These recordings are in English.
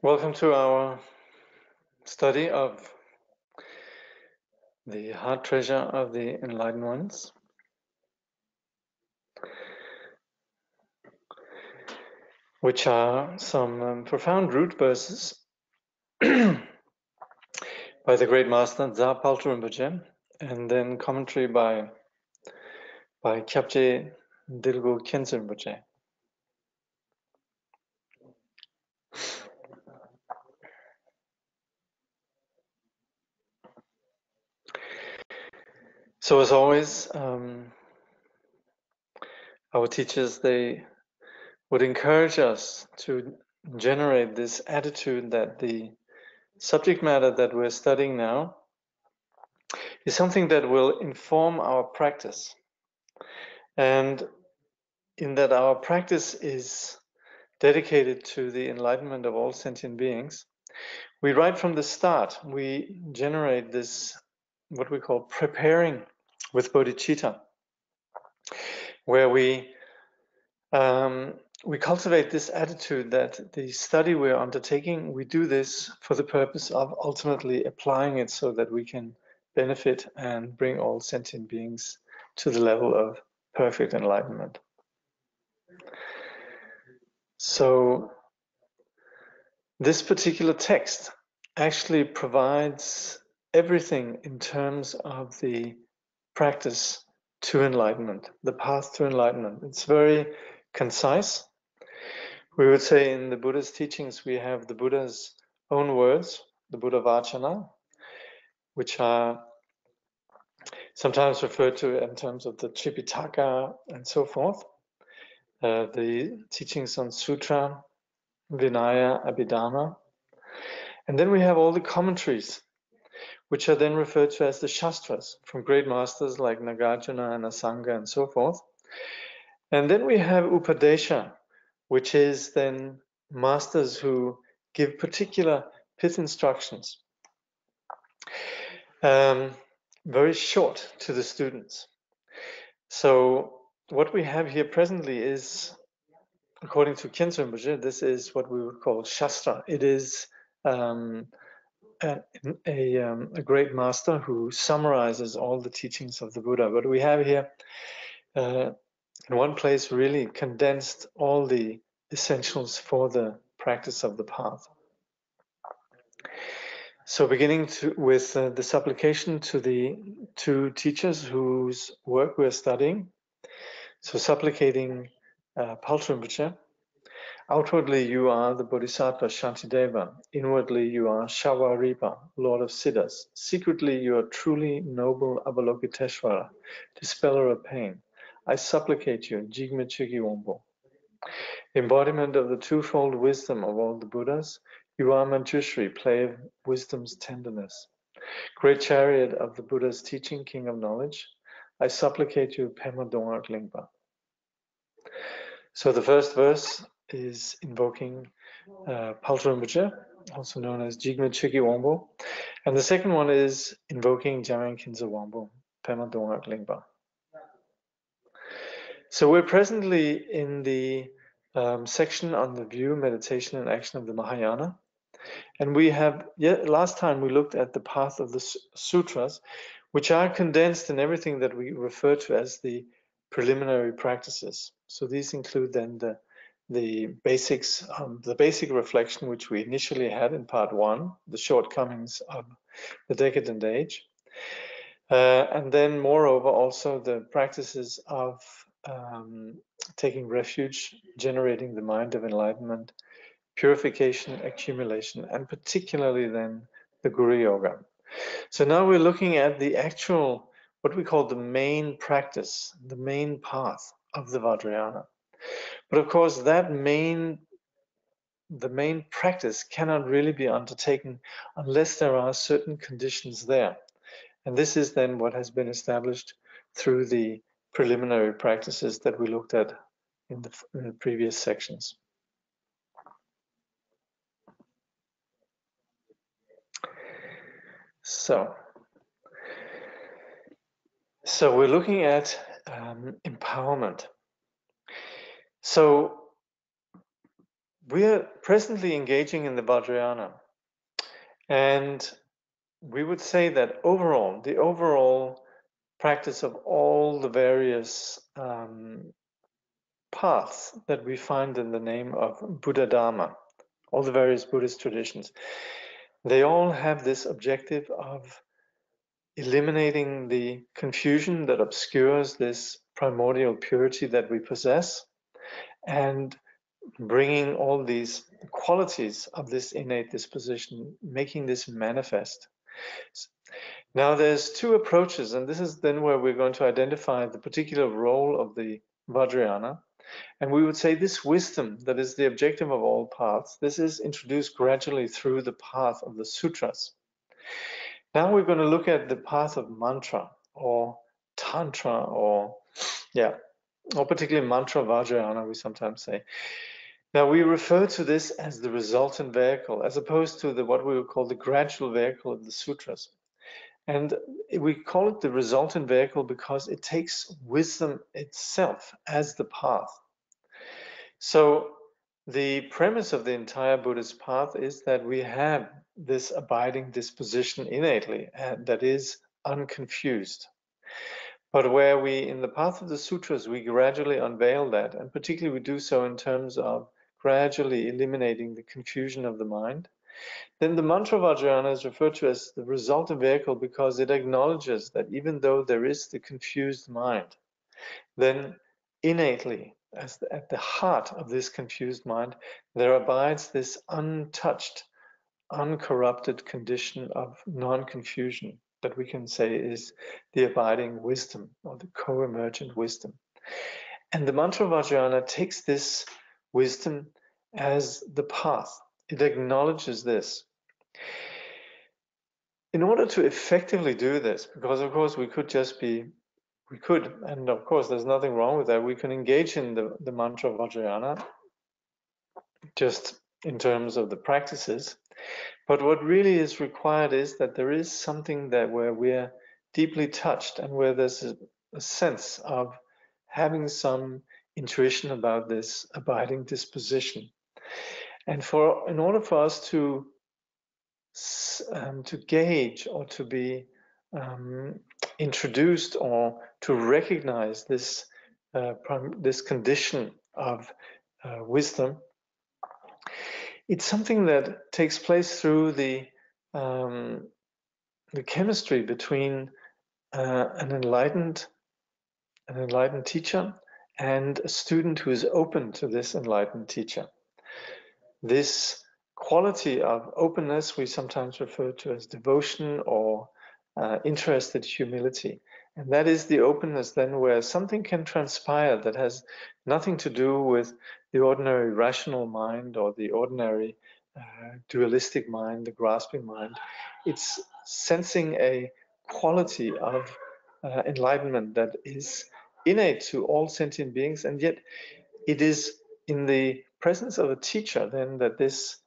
Welcome to our study of the heart treasure of the Enlightened Ones. Which are some profound root verses by the great master Dzar Paltru Rinpoche, and then commentary by Kyabje Dilgo Khyentse Rinpoche. So as always, our teachers, they would encourage us to generate this attitude that the subject matter that we're studying now is something that will inform our practice, and in that our practice is dedicated to the enlightenment of all sentient beings. We right from the start, we generate this, what we call preparing with bodhicitta, where we cultivate this attitude that the study we're undertaking, we do this for the purpose of ultimately applying it so that we can benefit and bring all sentient beings to the level of perfect enlightenment. So this particular text actually provides everything in terms of the practice to enlightenment, the path to enlightenment. It's very concise. We would say in the Buddha's teachings we have the Buddha's own words, the Buddha Vachana, which are sometimes referred to in terms of the Tripitaka and so forth. The teachings on Sutra, Vinaya, Abhidharma. And then we have all the commentaries, which are then referred to as the Shastras, from great masters like Nagarjuna and Asanga and so forth. And then we have Upadesha, which is then masters who give particular pith instructions, very short to the students. So what we have here presently is, according to Khyentse Rinpoche, this is what we would call Shastra. It is a great master who summarizes all the teachings of the Buddha. But we have here in one place really condensed all the essentials for the practice of the path. So beginning with the supplication to the two teachers whose work we're studying. So supplicating Paltru Rinpoche. Outwardly you are the Bodhisattva Shantideva. Inwardly you are Shawaripa, Lord of Siddhas. Secretly you are truly noble Avalokiteshvara, dispeller of pain. I supplicate you, Jigme Chigi Wombo. Embodiment of the twofold wisdom of all the Buddhas, you are Manjushri, play of wisdom's tenderness. Great chariot of the Buddha's teaching, king of knowledge, I supplicate you, Pema Dongak Lingpa. So the first verse is invoking Paltru Rinpoche, also known as Jigme Chigi Wombo. And the second one is invoking Jamyang Khyentse Wombo, Pema Dongak Lingpa. So we're presently in the section on the view, meditation, and action of the Mahayana. And we have, last time we looked at the path of the sutras, which are condensed in everything that we refer to as the preliminary practices. So these include then the basics, the basic reflection which we initially had in part 1, the shortcomings of the decadent age. And then moreover also the practices of taking refuge, generating the mind of enlightenment, purification, accumulation, and particularly then the Guru Yoga. So now we're looking at the actual, what we call the main practice, the main path of the Vajrayana. But of course the main practice cannot really be undertaken unless there are certain conditions there. And this is then what has been established through the preliminary practices that we looked at in the previous sections. So we're looking at empowerment. So we're presently engaging in the Vajrayana, and we would say that overall, the overall practice of all the various paths that we find in the name of Buddha Dharma, all the various Buddhist traditions, they all have this objective of eliminating the confusion that obscures this primordial purity that we possess, and bringing all these qualities of this innate disposition, making this manifest. Now there's two approaches, and this is then where we're going to identify the particular role of the Vajrayana. And we would say this wisdom that is the objective of all paths, this is introduced gradually through the path of the sutras. Now we're going to look at the path of mantra or tantra, or particularly mantra Vajrayana, we sometimes say. Now we refer to this as the resultant vehicle, as opposed to what we would call the gradual vehicle of the sutras. And we call it the resultant vehicle because it takes wisdom itself as the path. So the premise of the entire Buddhist path is that we have this abiding disposition innately, and that is unconfused. But where we, in the path of the sutras, we gradually unveil that, and particularly we do so in terms of gradually eliminating the confusion of the mind, then the mantra Vajrayana is referred to as the resultant vehicle because it acknowledges that even though there is the confused mind, then innately, at the heart of this confused mind, there abides this untouched, uncorrupted condition of non-confusion that we can say is the abiding wisdom, or the co-emergent wisdom. And the mantra Vajrayana takes this wisdom as the path. It acknowledges this. In order to effectively do this, because of course we could, and of course there's nothing wrong with that, we can engage in the mantra Vajrayana just in terms of the practices. But what really is required is that there is something that where we're deeply touched and where there's a sense of having some intuition about this abiding disposition. And in order for us to gauge or to be introduced or to recognize this condition of wisdom, it's something that takes place through the chemistry between an enlightened teacher and a student who is open to this enlightened teacher. This quality of openness we sometimes refer to as devotion or interested humility. And that is the openness then where something can transpire that has nothing to do with the ordinary rational mind or the ordinary dualistic mind, the grasping mind. It's sensing a quality of enlightenment that is innate to all sentient beings, and yet it is in the presence of a teacher then that this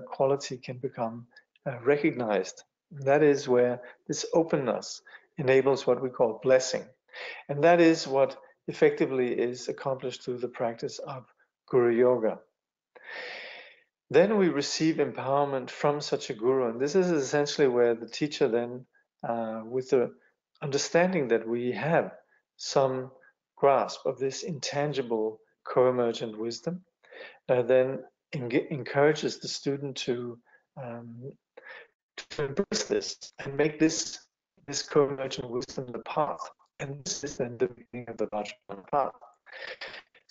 quality can become recognized. And that is where this openness enables what we call blessing. And that is what effectively is accomplished through the practice of Guru Yoga. Then we receive empowerment from such a guru. And this is essentially where the teacher then, with the understanding that we have some grasp of this intangible co-emergent wisdom, then encourages the student to embrace this and make this co-emergent wisdom the path. And this is then the beginning of the Vajrayana path.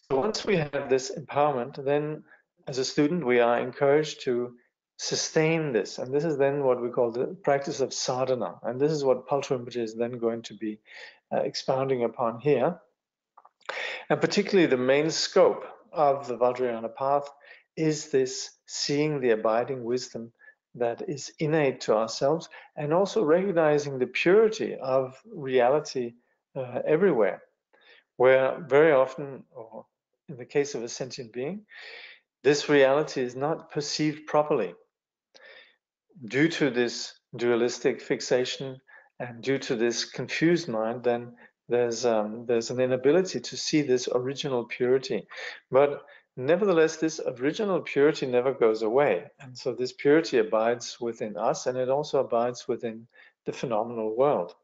So once we have this empowerment, then as a student we are encouraged to sustain this. And this is then what we call the practice of sadhana. And this is what Paltru Rinpoche is then going to be expounding upon here. And particularly the main scope of the Vajrayana path is this seeing the abiding wisdom that is innate to ourselves, and also recognizing the purity of reality everywhere, where very often, or in the case of a sentient being, this reality is not perceived properly. Due to this dualistic fixation and due to this confused mind, then there's an inability to see this original purity. But nevertheless, this original purity never goes away. And so this purity abides within us, and it also abides within the phenomenal world.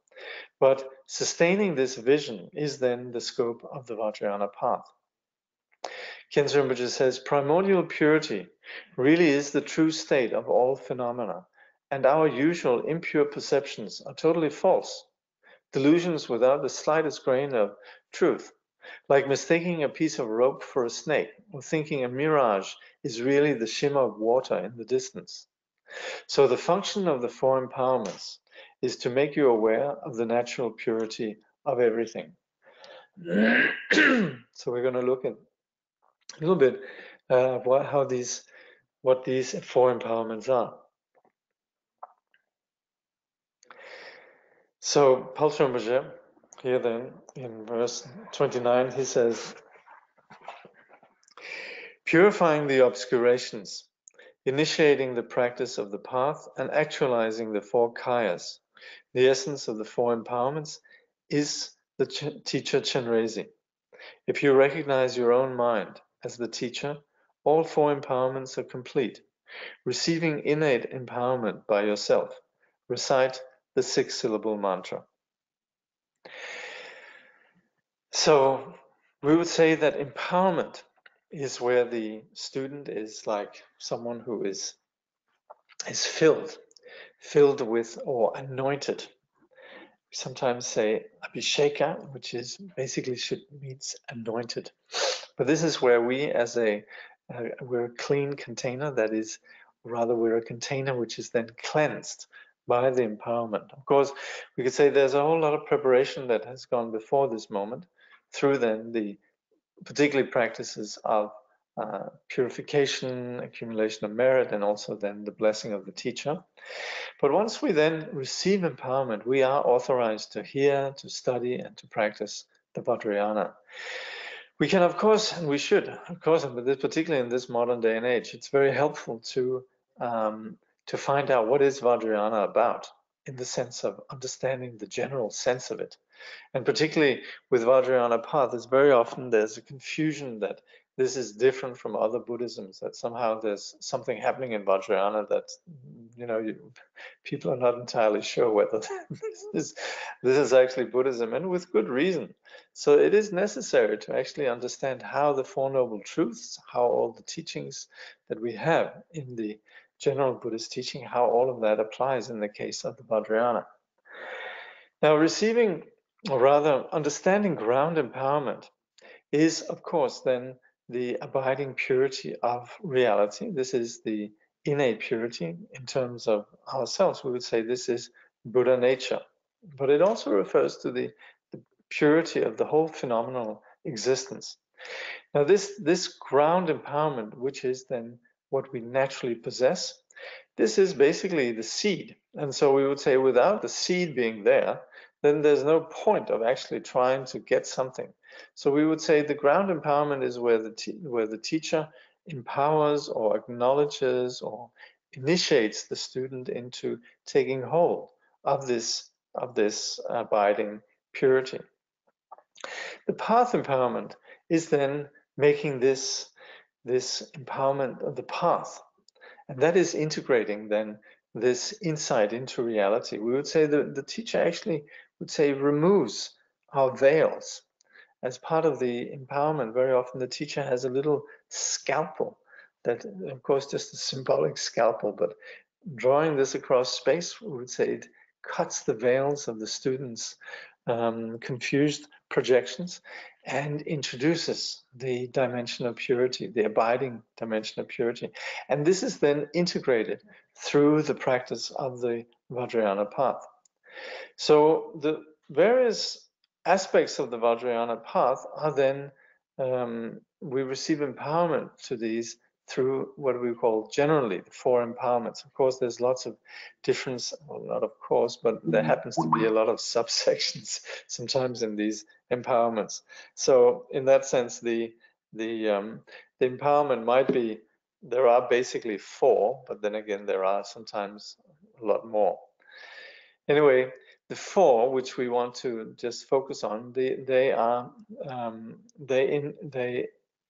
But sustaining this vision is then the scope of the Vajrayana path. Khyentse Rinpoche says, primordial purity really is the true state of all phenomena, and our usual impure perceptions are totally false, delusions without the slightest grain of truth, like mistaking a piece of rope for a snake, or thinking a mirage is really the shimmer of water in the distance. So the function of the four empowerments is to make you aware of the natural purity of everything. So we're going to look at a little bit what these four empowerments are. So Paltse Rinpoche, here then in verse 29, he says, purifying the obscurations, initiating the practice of the path, and actualizing the four kayas, the essence of the four empowerments, is the teacher Chenrezig. If you recognize your own mind as the teacher, all four empowerments are complete. Receiving innate empowerment by yourself, recite the 6-syllable mantra. So we would say that empowerment is where the student is like someone who is filled with or anointed. We sometimes say abhisheka, which is basically means anointed. But this is where we as we're a clean container, that is, rather we're a container which is then cleansed by the empowerment. Of course, we could say there's a whole lot of preparation that has gone before this moment through then the particularly practices of purification, accumulation of merit, and also then the blessing of the teacher. But once we then receive empowerment, we are authorized to hear, to study, and to practice the Vajrayana. We can, of course, and we should, of course, but particularly in this modern day and age, it's very helpful to find out what is Vajrayana about, in the sense of understanding the general sense of it. And particularly with Vajrayana path, there's a confusion that this is different from other Buddhisms, that somehow there's something happening in Vajrayana that, people are not entirely sure whether this is actually Buddhism, and with good reason. So it is necessary to actually understand how the Four Noble Truths, how all the teachings that we have in the general Buddhist teaching, how all of that applies in the case of the Vajrayana. Now, receiving, or rather understanding ground empowerment is, of course, then the abiding purity of reality. This is the innate purity in terms of ourselves. We would say this is Buddha nature. But it also refers to the purity of the whole phenomenal existence. Now, this ground empowerment, which is then what we naturally possess, this is basically the seed. And so we would say without the seed being there, then there's no point of actually trying to get something. So we would say the ground empowerment is where the teacher empowers or acknowledges or initiates the student into taking hold of this abiding purity. The path empowerment is then making this empowerment of the path, and that is integrating then this insight into reality. We would say that the teacher actually would say removes our veils. As part of the empowerment, very often the teacher has a little scalpel that, of course, just a symbolic scalpel, but drawing this across space, we would say it cuts the veils of the students' confused projections and introduces the dimension of purity, the abiding dimension of purity. And this is then integrated through the practice of the Vajrayana path. So the various aspects of the Vajrayana path are then, we receive empowerment to these through what we call generally the four empowerments. Of course, there's lots of difference, well, not of course, but there happens to be a lot of subsections sometimes in these empowerments. So in that sense, the the empowerment might be, there are basically 4, but then again there are sometimes a lot more. Anyway, the 4 which we want to just focus on, they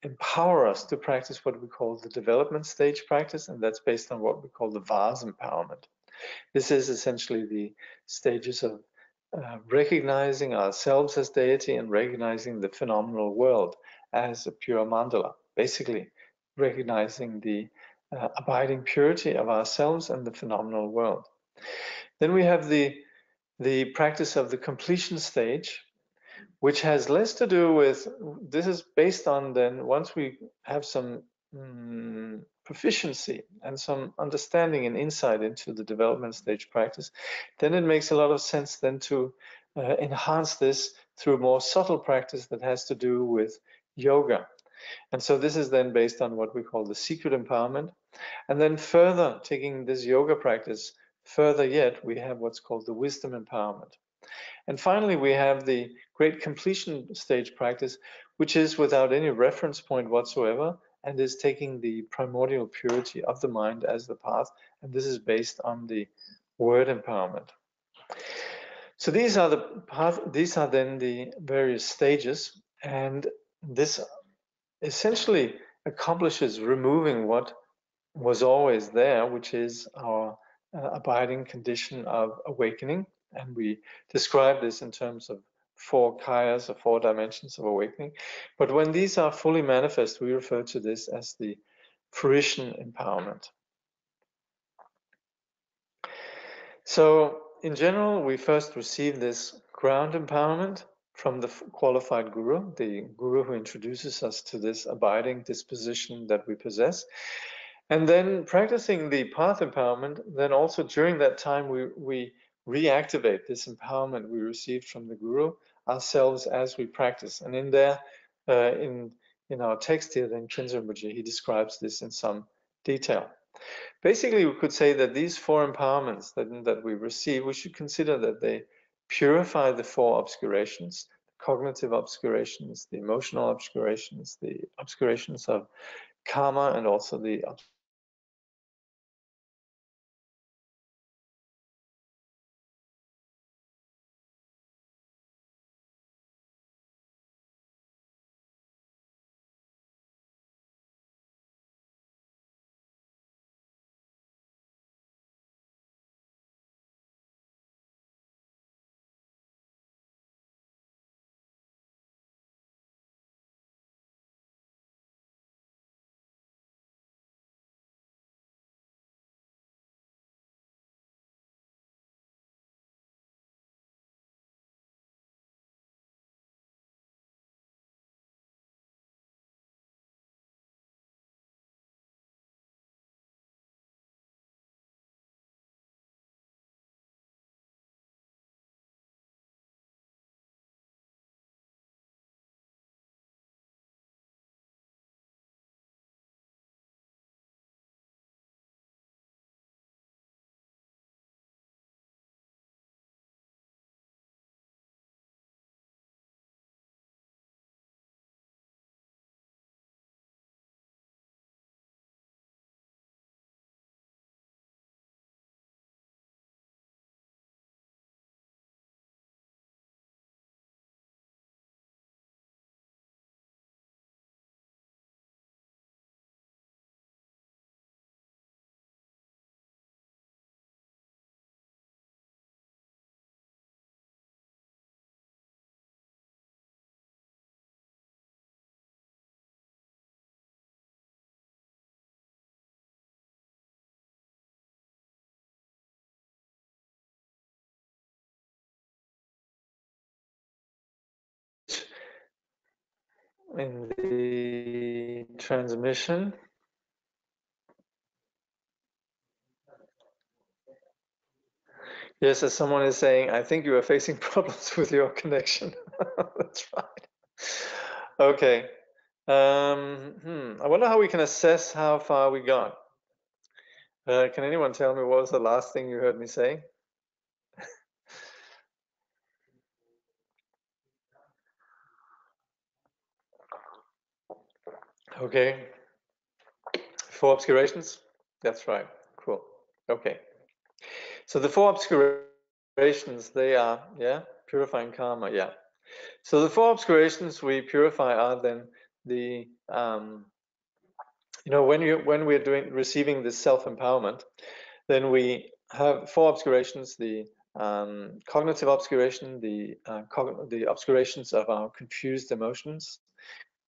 empower us to practice what we call the development stage practice, and that's based on what we call the vase empowerment. This is essentially the stages of recognizing ourselves as deity and recognizing the phenomenal world as a pure mandala, basically recognizing the abiding purity of ourselves and the phenomenal world. Then we have the practice of the completion stage, which has less to do with, this is based on then, once we have some proficiency and some understanding and insight into the development stage practice, then it makes a lot of sense then to enhance this through more subtle practice that has to do with yoga. And so this is then based on what we call the secret empowerment. And then further, taking this yoga practice further yet, we have what's called the wisdom empowerment. And finally, we have the great completion stage practice, which is without any reference point whatsoever, and is taking the primordial purity of the mind as the path. And this is based on the word empowerment. So these are the path, these are then the various stages, and this essentially accomplishes removing what was always there, which is our abiding condition of awakening. And we describe this in terms of 4 kayas, or 4 dimensions of awakening. But when these are fully manifest, we refer to this as the fruition empowerment. So in general, we first receive this ground empowerment from the qualified guru, the guru who introduces us to this abiding disposition that we possess. And then practicing the path empowerment, then also during that time we reactivate this empowerment we received from the guru ourselves as we practice. And in there, in our text here, then Khyentse Rinpoche, he describes this in some detail. Basically, we could say that these 4 empowerments that we receive, we should consider that they purify the 4 obscurations, the cognitive obscurations, the emotional obscurations, the obscurations of karma, and also the in the transmission. Yes, as someone is saying, I think you are facing problems with your connection. That's fine. Okay. I wonder how we can assess how far we got. Can anyone tell me what was the last thing you heard me say? Okay, 4 obscurations. That's right. Cool. Okay. So the 4 obscurations, they are, yeah, purifying karma, yeah. So the 4 obscurations we purify are then the, when we're receiving this self-empowerment, then we have 4 obscurations: the cognitive obscuration, the obscurations of our confused emotions,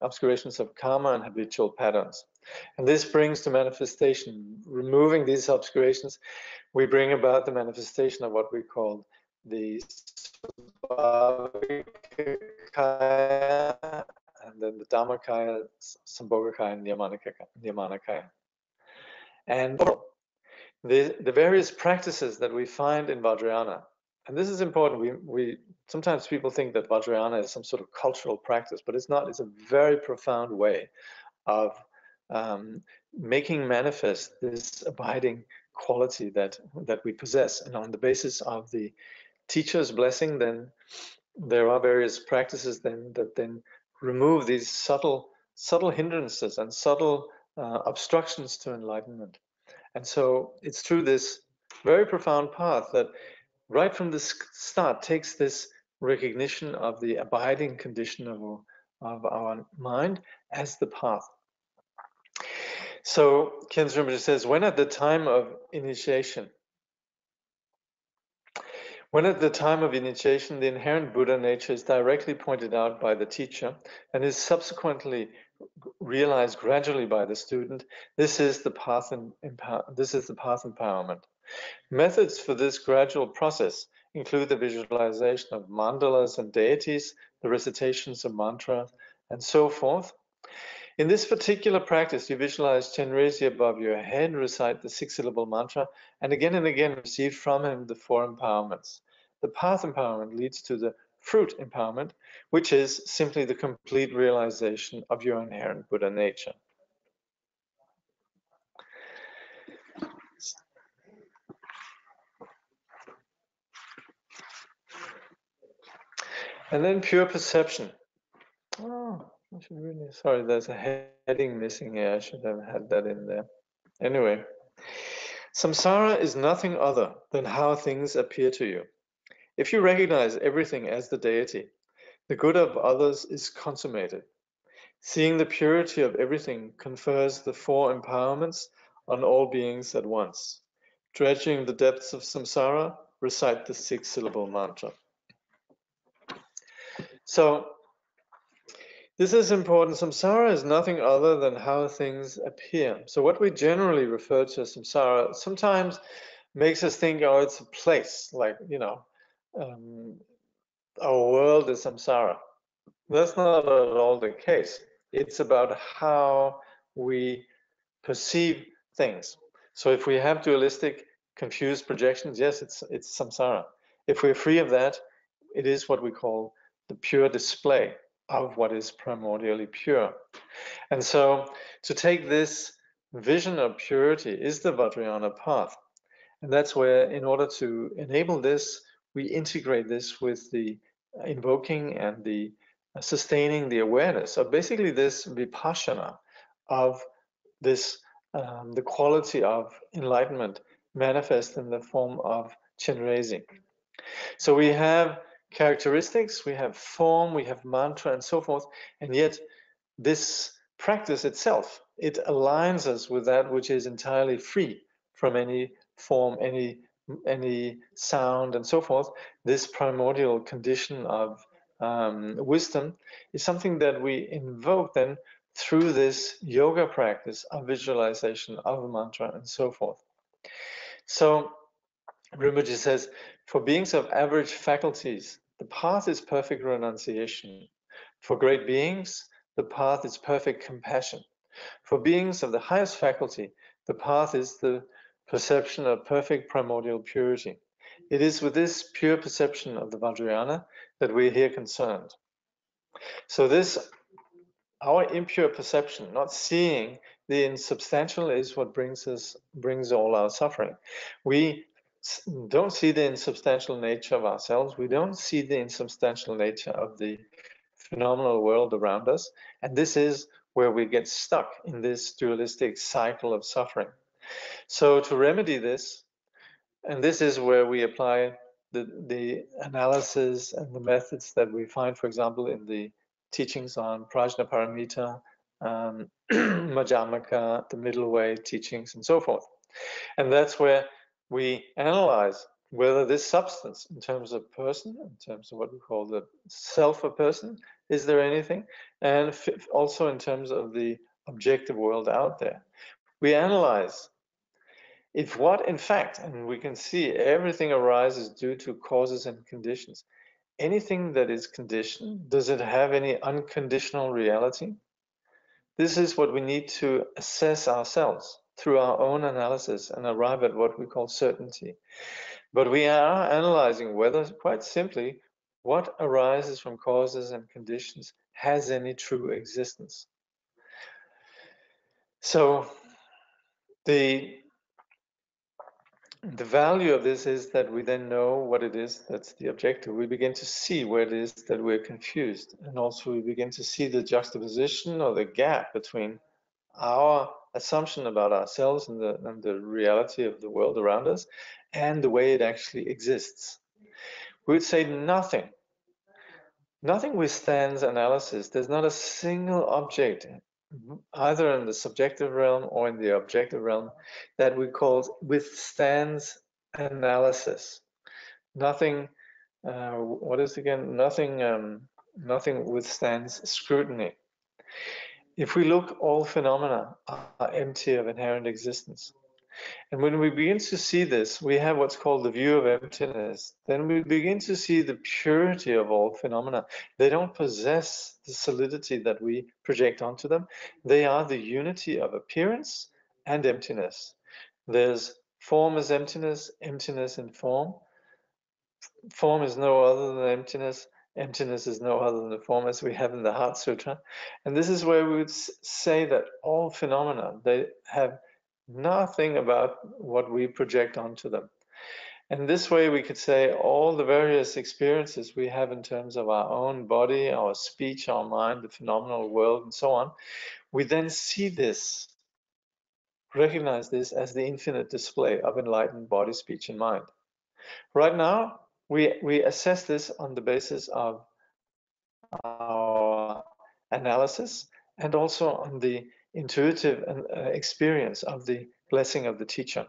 obscurations of karma and habitual patterns. And this brings to manifestation, removing these obscurations, we bring about the manifestation of what we call the Svabhavika and then the Dharmakaya, Sambhogakaya, and Nyamanakaya. And the various practices that we find in Vajrayana, and this is important, we sometimes people think that Vajrayana is some sort of cultural practice, but it's not. It's a very profound way of making manifest this abiding quality that we possess. And on the basis of the teacher's blessing, then there are various practices that remove these subtle hindrances and subtle obstructions to enlightenment. And so it's through this very profound path that right from the start takes this recognition of the abiding condition of our mind as the path. So Khyentse Rinpoche says, when at the time of initiation, the inherent Buddha nature is directly pointed out by the teacher and is subsequently realized gradually by the student, this is the path empowerment. Methods for this gradual process include the visualization of mandalas and deities, the recitations of mantras, and so forth. In this particular practice, you visualize Chenrezig above your head, recite the 6-syllable mantra, and again receive from him the 4 empowerments. The path empowerment leads to the fruit empowerment, which is simply the complete realization of your inherent Buddha nature. And then pure perception. Oh, I should really, sorry, there's a heading missing here. I should have had that in there. Anyway, samsara is nothing other than how things appear to you. If you recognize everything as the deity, the good of others is consummated. Seeing the purity of everything confers the 4 empowerments on all beings at once. Dredging the depths of samsara, recite the 6-syllable mantra. So, this is important. Samsara is nothing other than how things appear. So what we generally refer to as samsara sometimes makes us think, oh, it's a place, like, our world is samsara. That's not at all the case. It's about how we perceive things. So if we have dualistic, confused projections, yes, it's samsara. If we're free of that, it is what we call the pure display of what is primordially pure. And so to take this vision of purity is the Vajrayana path. And that's where, in order to enable this, we integrate this with the invoking and the sustaining the awareness of basically this vipassana of this, the quality of enlightenment manifest in the form of Chenrezig. So we have characteristics, we have form, we have mantra, and so forth, and yet this practice itself, it aligns us with that which is entirely free from any form, any sound, and so forth. This primordial condition of wisdom is something that we invoke then through this yoga practice of visualization of a mantra and so forth. So Rinpoche says, for beings of average faculties, the path is perfect renunciation. For great beings, the path is perfect compassion. For beings of the highest faculty, the path is the perception of perfect primordial purity. It is with this pure perception of the Vajrayana that we're here concerned. So this, our impure perception, not seeing the insubstantial, is what brings all our suffering. We don't see the insubstantial nature of ourselves. We don't see the insubstantial nature of the phenomenal world around us. And this is where we get stuck in this dualistic cycle of suffering. So to remedy this, and this is where we apply the analysis and the methods that we find, for example, in the teachings on Prajnaparamita, Madhyamaka, the middle way teachings, and so forth. And that's where we analyze whether this substance, in terms of person, in terms of what we call the self of person, is there anything? And also in terms of the objective world out there. We analyze if what in fact, and we can see everything arises due to causes and conditions. Anything that is conditioned, does it have any unconditional reality? This is what we need to assess ourselves through our own analysis and arrive at what we call certainty. But we are analyzing whether, quite simply, what arises from causes and conditions has any true existence. So the value of this is that we then know what it is that's the objective. We begin to see where it is that we're confused, and also we begin to see the juxtaposition or the gap between our assumption about ourselves and the reality of the world around us and the way it actually exists. We would say nothing withstands analysis. There's not a single object, either in the subjective realm or in the objective realm, that we call withstands analysis. Nothing, what is again? Nothing withstands scrutiny. If we look, all phenomena are empty of inherent existence. And when we begin to see this, we have what's called the view of emptiness. Then we begin to see the purity of all phenomena. They don't possess the solidity that we project onto them. They are the unity of appearance and emptiness. There's form as emptiness, emptiness in form. Form is no other than emptiness. Emptiness is no other than the form, as we have in the Heart Sutra. And this is where we would say that all phenomena, they have nothing about what we project onto them. And this way we could say all the various experiences we have in terms of our own body, our speech, our mind, the phenomenal world, and so on, we then see this, recognize this as the infinite display of enlightened body, speech, and mind. Right now, we assess this on the basis of our analysis and also on the intuitive experience of the blessing of the teacher.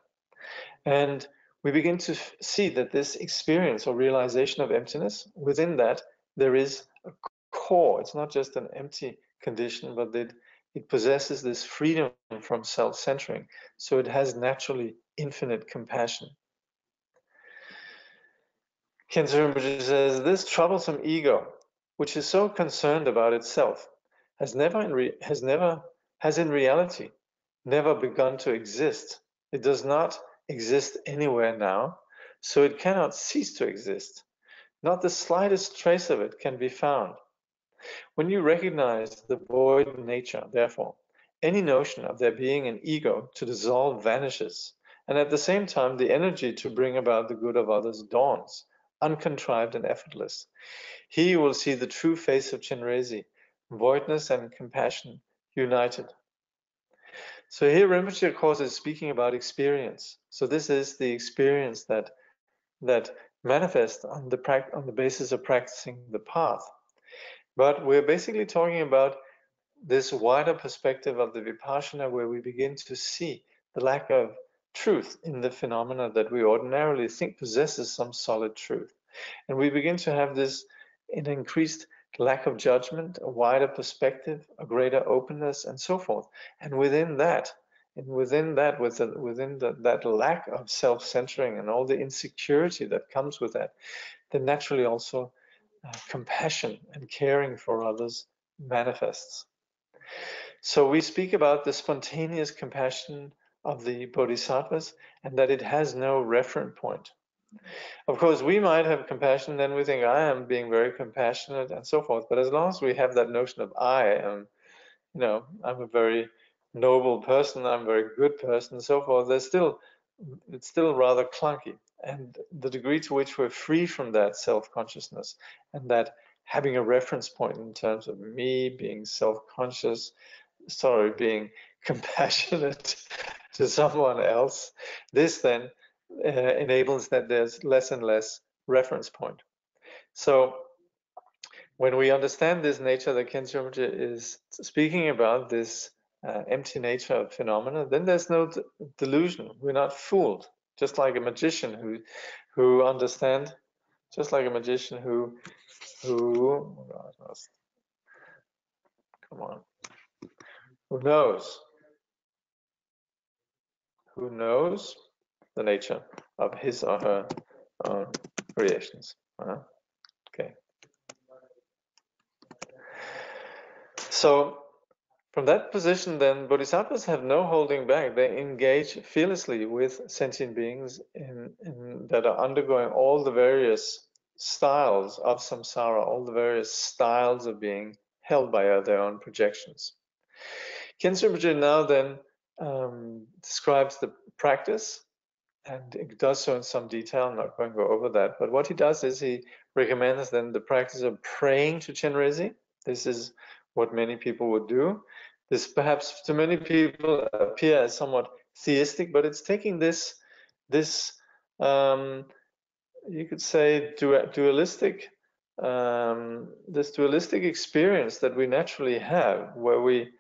And we begin to see that this experience or realization of emptiness, within that, there is a core. It's not just an empty condition, but that it possesses this freedom from self-centering. So it has naturally infinite compassion. Khyentse Rinpoche says, this troublesome ego, which is so concerned about itself, has in reality never begun to exist. It does not exist anywhere now, so it cannot cease to exist. Not the slightest trace of it can be found. When you recognize the void nature, therefore, any notion of there being an ego to dissolve vanishes, and at the same time the energy to bring about the good of others dawns, uncontrived and effortless. He will see the true face of Chenrezig, voidness and compassion united. So here Rinpoche, of course, is speaking about experience. So this is the experience that manifests on the basis of practicing the path. But we're basically talking about this wider perspective of the Vipassana, where we begin to see the lack of truth in the phenomena that we ordinarily think possesses some solid truth. And we begin to have this an increased lack of judgment, a wider perspective, a greater openness, and so forth. And within that lack of self-centering and all the insecurity that comes with that, then naturally also compassion and caring for others manifests. So we speak about the spontaneous compassion of the bodhisattvas and that it has no referent point. Of course, we might have compassion, then we think I am being very compassionate and so forth. But as long as we have that notion of I am, I'm a very noble person, I'm a very good person, and so forth, it's still rather clunky. And the degree to which we're free from that self-consciousness and that having a reference point in terms of me being self-conscious, being compassionate to someone else, this then enables that there's less and less reference point. So when we understand this nature that Khyentse Rinpoche is speaking about, this empty nature of phenomena, then there's no delusion. We're not fooled. Just like a magician who understands, just like a magician who come on, who knows the nature of his or her own creations. Okay. So from that position, then, bodhisattvas have no holding back. They engage fearlessly with sentient beings that are undergoing all the various styles of samsara, all the various styles of being held by their own projections. Khyentse Rinpoche now then describes the practice, and it does so in some detail. I'm not going to go over that, but what he does is he recommends then the practice of praying to Chenrezig. This is what many people would do. This perhaps to many people appear as somewhat theistic, but it's taking this you could say dualistic this dualistic experience that we naturally have, where we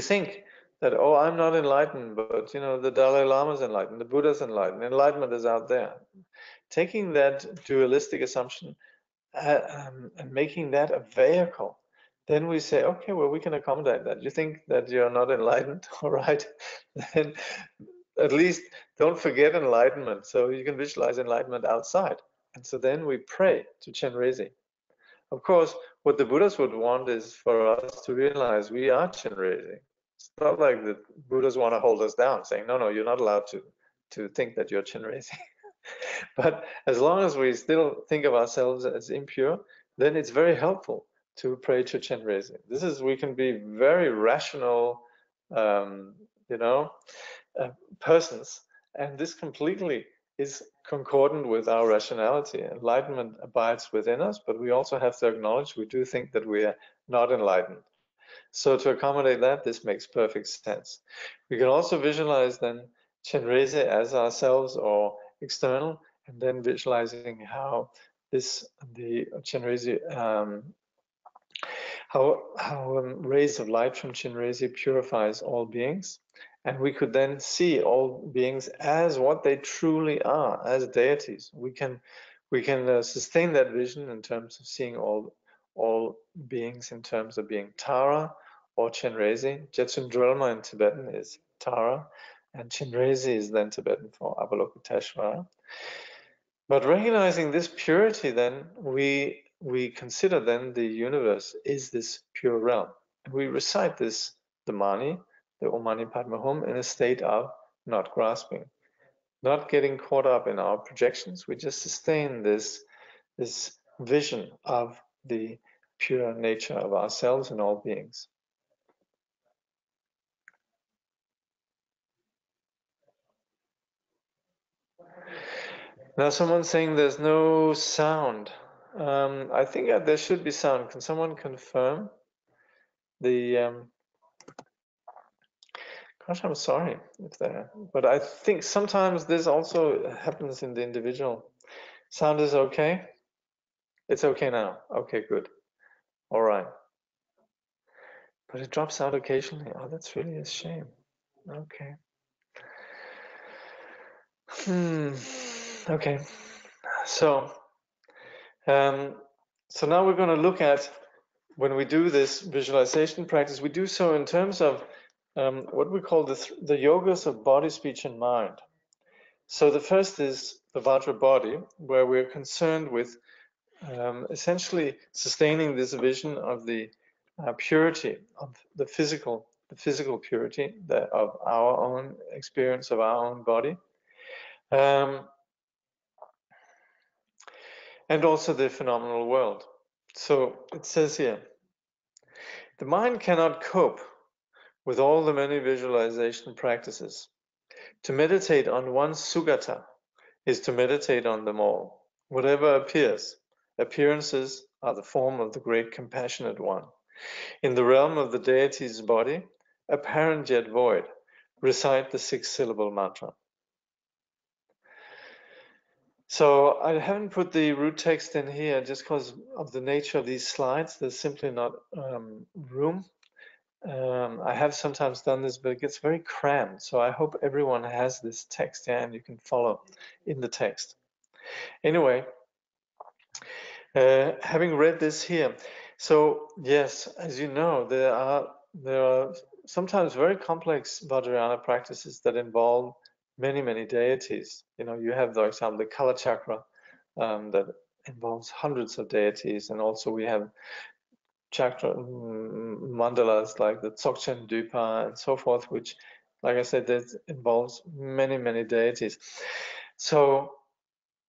think that, oh, I'm not enlightened, but the Dalai Lama's enlightened, the Buddha's enlightened, enlightenment is out there. Taking that dualistic assumption and making that a vehicle, then we say, okay, well, we can accommodate that. You think that you're not enlightened, all right? Then at least don't forget enlightenment, so you can visualize enlightenment outside. And so then we pray to Chenrezig. Of course, what the Buddhas would want is for us to realize we are Chenrezig. It's not like the Buddhas want to hold us down, saying, no, you're not allowed to think that you're Chenrezig. But as long as we still think of ourselves as impure, then it's very helpful to pray to Chenrezig. We can be very rational, persons, and this completely is concordant with our rationality. Enlightenment abides within us, but we also have to acknowledge we do think that we are not enlightened. So to accommodate that, this makes perfect sense. We can also visualize then Chenrezig as ourselves or external, and then visualizing how the Chenrezig, how rays of light from Chenrezig purifies all beings. And we could then see all beings as what they truly are, as deities. We can sustain that vision in terms of seeing all beings in terms of being Tara or Chenrezig. Jetsun Drelma in Tibetan is Tara, and Chenrezig is then Tibetan for Avalokiteshvara. But recognizing this purity, then we consider then the universe is this pure realm. And we recite this, the Mani, the Om Mani Padme Hum, in a state of not grasping, not getting caught up in our projections. We just sustain this vision of the pure nature of ourselves and all beings. Now someone's saying there's no sound. I think there should be sound. Can someone confirm the... Gosh, I'm sorry if there, but I think sometimes this also happens in the individual. Sound is okay? It's okay now. Okay, good. All right. But it drops out occasionally. Oh, that's really a shame. Okay. Okay. So now we're going to look at, when we do this visualization practice, we do so in terms of what we call the yogas of body, speech, and mind. So the first is the Vajra body, where we're concerned with essentially sustaining this vision of the purity of the physical purity of our own experience of our own body, and also the phenomenal world. So it says here, the mind cannot cope with all the many visualization practices. To meditate on one sugata is to meditate on them all. Whatever appears, appearances are the form of the great compassionate one. In the realm of the deity's body, apparent yet void, recite the 6-syllable mantra. So I haven't put the root text in here just because of the nature of these slides. There's simply not room. I have sometimes done this, but it gets very crammed. So I hope everyone has this text, yeah, and you can follow in the text. Anyway, having read this here, so yes, as you know, there are sometimes very complex Vajrayana practices that involve many deities. You know, you have, for example, the Kala Chakra that involves hundreds of deities, and also we have chakra mandalas like the Dzogchen Dupa and so forth, which, like I said, that involves many deities. So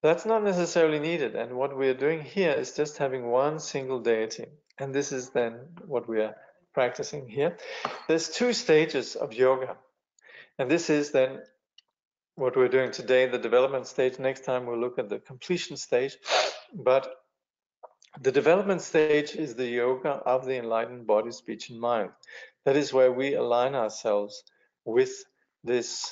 that's not necessarily needed, and what we are doing here is just having one single deity, and this is then what we are practicing here. There's 2 stages of yoga, and this is then what we're doing today, the development stage. Next time we'll look at the completion stage, but the development stage is the yoga of the enlightened body, speech, and mind. That is where we align ourselves with this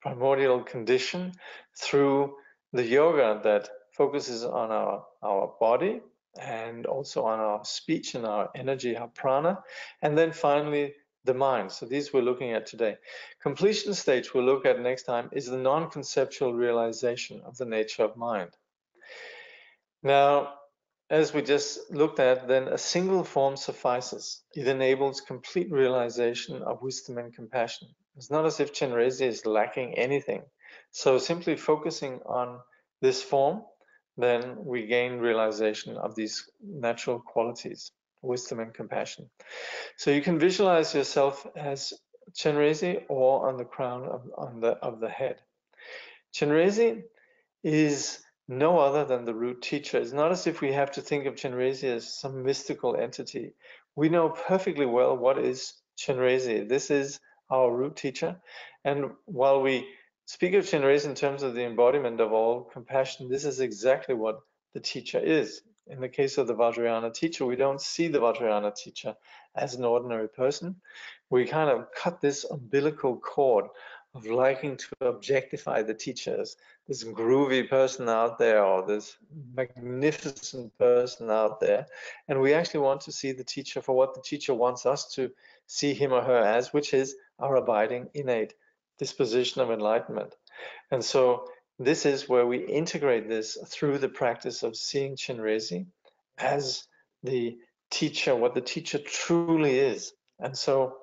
primordial condition through the yoga that focuses on our body and also on our speech and our energy, our prana, and then finally the mind. So these we're looking at today. Completion stage we'll look at next time is the non-conceptual realization of the nature of mind. Now, as we just looked at, then a single form suffices. It enables complete realization of wisdom and compassion. It's not as if Chenrezig is lacking anything. So simply focusing on this form, then we gain realization of these natural qualities, wisdom and compassion. So you can visualize yourself as Chenrezig or on the crown of the head. Chenrezig is no other than the root teacher. It's not as if we have to think of Chenrezig as some mystical entity. We know perfectly well what is Chenrezig. This is our root teacher. And while we speak of Chenrezig in terms of the embodiment of all compassion, this is exactly what the teacher is. In the case of the Vajrayana teacher, we don't see the Vajrayana teacher as an ordinary person. We kind of cut this umbilical cord of liking to objectify the teachers, this groovy person out there or this magnificent person out there. And we actually want to see the teacher for what the teacher wants us to see him or her as, which is our abiding innate disposition of enlightenment. And so this is where we integrate this through the practice of seeing Chenrezig as the teacher, what the teacher truly is. And so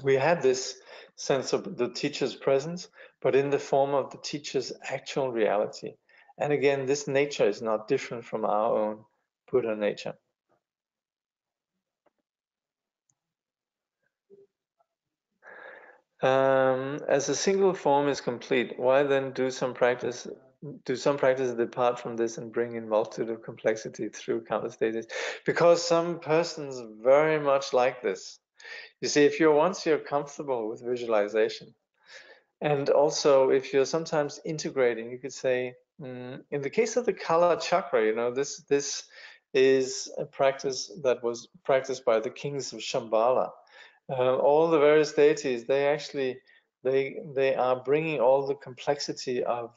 we have this sense of the teacher's presence, but in the form of the teacher's actual reality. And again, this nature is not different from our own Buddha nature. As a single form is complete, why then do some practice depart from this and bring in multitude of complexity through countless stages? Because some persons very much like this. You see, if once you're comfortable with visualization, and also if you're sometimes integrating, you could say, in the case of the Kala Chakra, you know, this is a practice that was practiced by the kings of Shambhala. All the various deities, they actually, they are bringing all the complexity of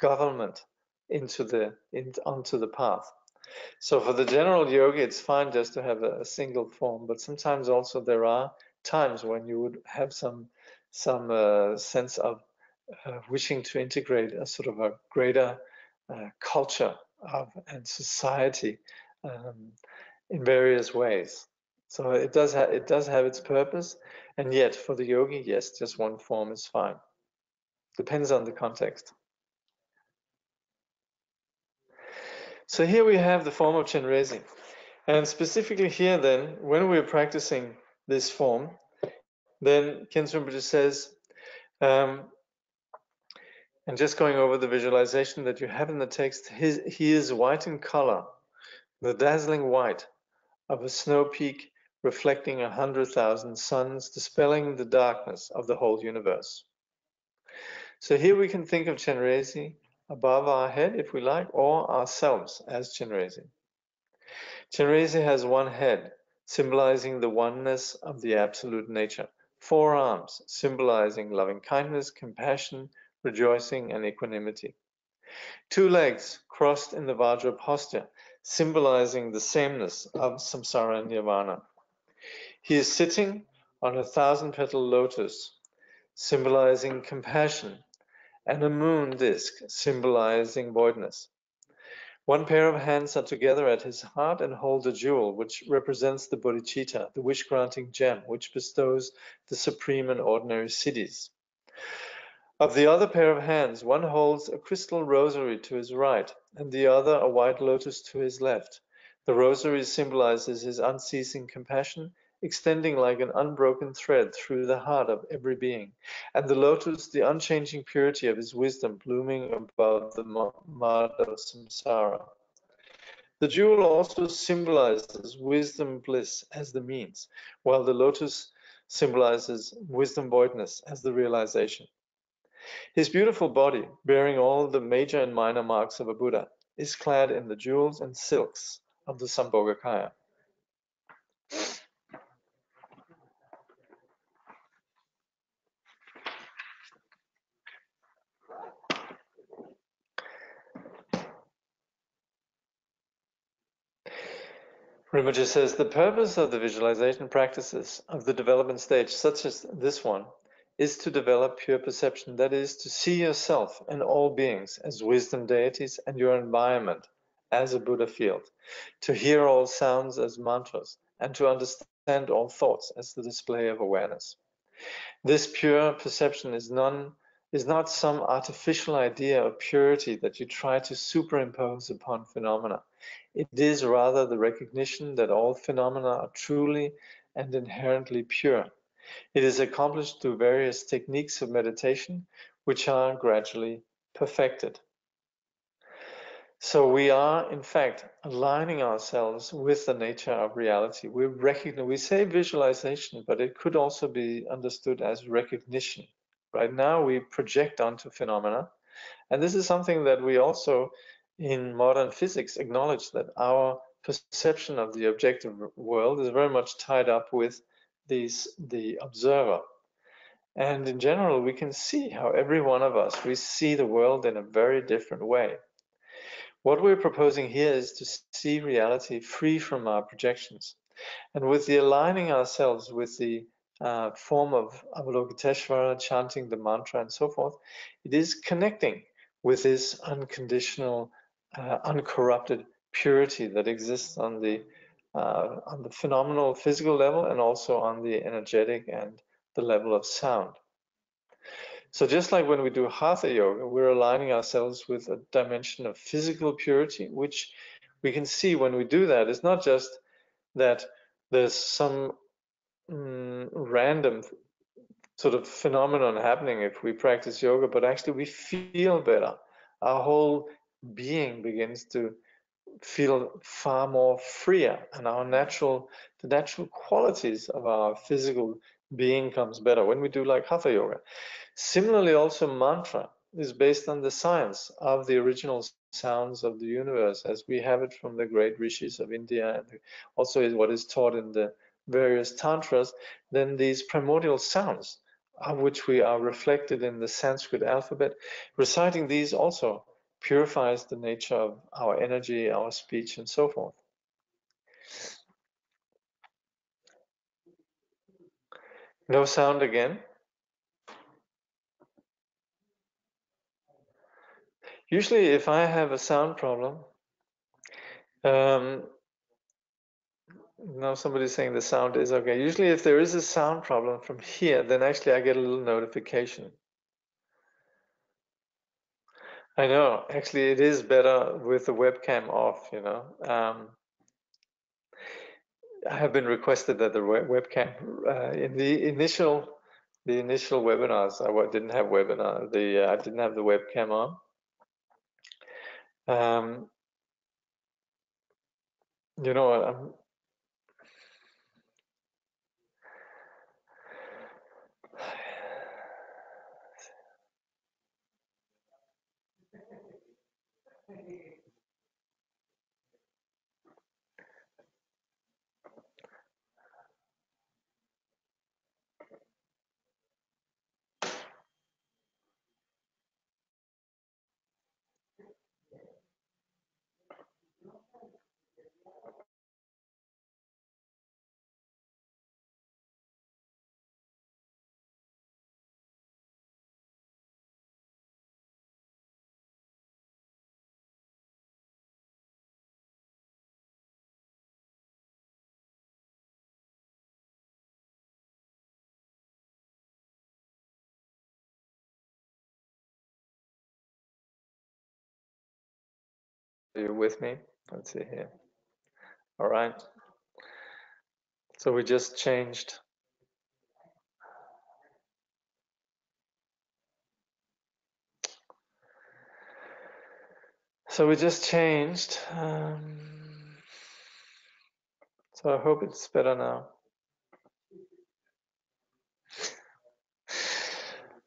government onto the path. So for the general yogi, it's fine just to have a single form, but sometimes also there are times when you would have some sense of wishing to integrate a sort of a greater culture and society in various ways. So it does have its purpose, and yet for the yogi, yes, just one form is fine. Depends on the context. So here we have the form of Chenrezig. And specifically here then, when we're practicing this form, then Khyentse Rinpoche says, and just going over the visualization that you have in the text, he is white in color, the dazzling white of a snow peak reflecting 100,000 suns, dispelling the darkness of the whole universe. So here we can think of Chenrezig above our head, if we like, or ourselves as Chenrezig. Chenrezig has one head, symbolizing the oneness of the absolute nature. 4 arms, symbolizing loving kindness, compassion, rejoicing, and equanimity. 2 legs crossed in the Vajra posture, symbolizing the sameness of samsara and nirvana. He is sitting on a 1,000-petal lotus, symbolizing compassion, and a moon disk, symbolizing voidness. 1 pair of hands are together at his heart and hold a jewel, which represents the bodhicitta, the wish-granting gem, which bestows the supreme and ordinary siddhis. Of the other pair of hands, one holds a crystal rosary to his right, and the other a white lotus to his left. The rosary symbolizes his unceasing compassion, extending like an unbroken thread through the heart of every being, and the lotus, the unchanging purity of his wisdom, blooming above the mud of samsara. The jewel also symbolizes wisdom bliss as the means, while the lotus symbolizes wisdom voidness as the realization. His beautiful body, bearing all the major and minor marks of a Buddha, is clad in the jewels and silks of the Sambhogakaya. Rinpoche says, the purpose of the visualization practices of the development stage, such as this one, is to develop pure perception, that is, to see yourself and all beings as wisdom deities and your environment as a Buddha field, to hear all sounds as mantras, and to understand all thoughts as the display of awareness. This pure perception is not some artificial idea of purity that you try to superimpose upon phenomena. It is rather the recognition that all phenomena are truly and inherently pure. It is accomplished through various techniques of meditation, which are gradually perfected. So we are, in fact, aligning ourselves with the nature of reality. We say visualization, but it could also be understood as recognition. Right now we project onto phenomena, and this is something that we also, in modern physics, acknowledge, that our perception of the objective world is very much tied up with the observer. And in general, we can see how every one of us, we see the world in a very different way. What we're proposing here is to see reality free from our projections. And with the aligning ourselves with the form of Avalokiteshvara, chanting the mantra and so forth, it is connecting with this unconditional, uncorrupted purity that exists on the phenomenal physical level and also on the energetic and the level of sound. So just like when we do Hatha Yoga, we're aligning ourselves with a dimension of physical purity, which we can see when we do that. It's not just that there's some random sort of phenomenon happening if we practice yoga, but actually we feel better. Our whole being begins to feel far more freer, and the natural qualities of our physical being comes better when we do like Hatha Yoga. Similarly, also mantra is based on the science of the original sounds of the universe, as we have it from the great rishis of India, and also is what is taught in the various tantras. Then these primordial sounds, of which we are reflected in the Sanskrit alphabet, reciting these also purifies the nature of our energy, our speech, and so forth. No sound again. Usually if I have a sound problem, now somebody's saying the sound is okay. Usually if there is a sound problem from here, then actually I get a little notification. I know, actually it is better with the webcam off, you know. I have been requested that the webcam, in the initial webinars, I didn't have I didn't have the webcam on. You know what, Are you with me? Let's see here. All right. So we just changed. So I hope it's better now.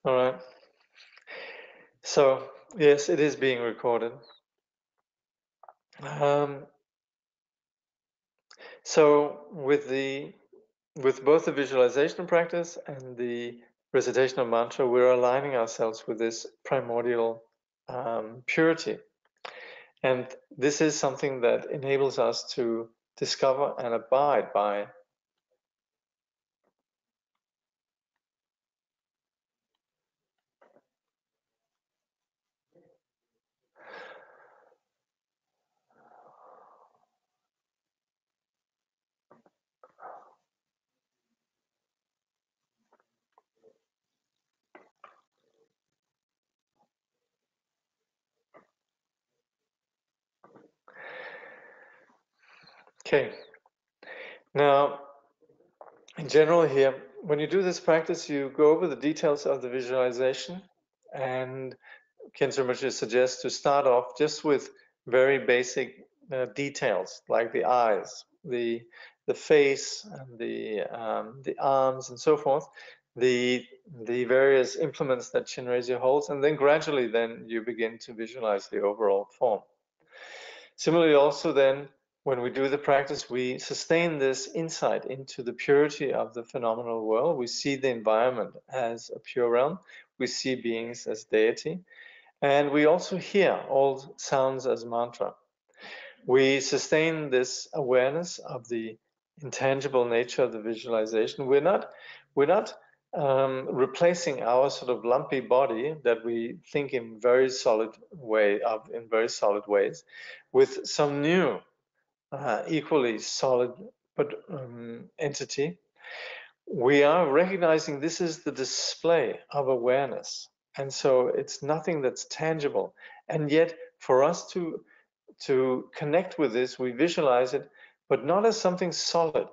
All right. So yes, it is being recorded. So with both the visualization practice and the recitation of mantra, we're aligning ourselves with this primordial purity. And this is something that enables us to discover and abide by. Okay. Now, in general here, when you do this practice, you go over the details of the visualization, and Khyentse Rinpoche suggests to start off just with very basic details like the eyes, the face, and the arms, and so forth, the various implements that Chenrezig holds, and then gradually, then you begin to visualize the overall form. Similarly, also then, when we do the practice, we sustain this insight into the purity of the phenomenal world. We see the environment as a pure realm. We see beings as deity. And we also hear all sounds as mantra. We sustain this awareness of the intangible nature of the visualization. We're not replacing our sort of lumpy body that we think in very solid ways with some new, equally solid but entity. We are recognizing this is the display of awareness, and so it's nothing that's tangible. And yet, for us to connect with this, we visualize it, but not as something solid.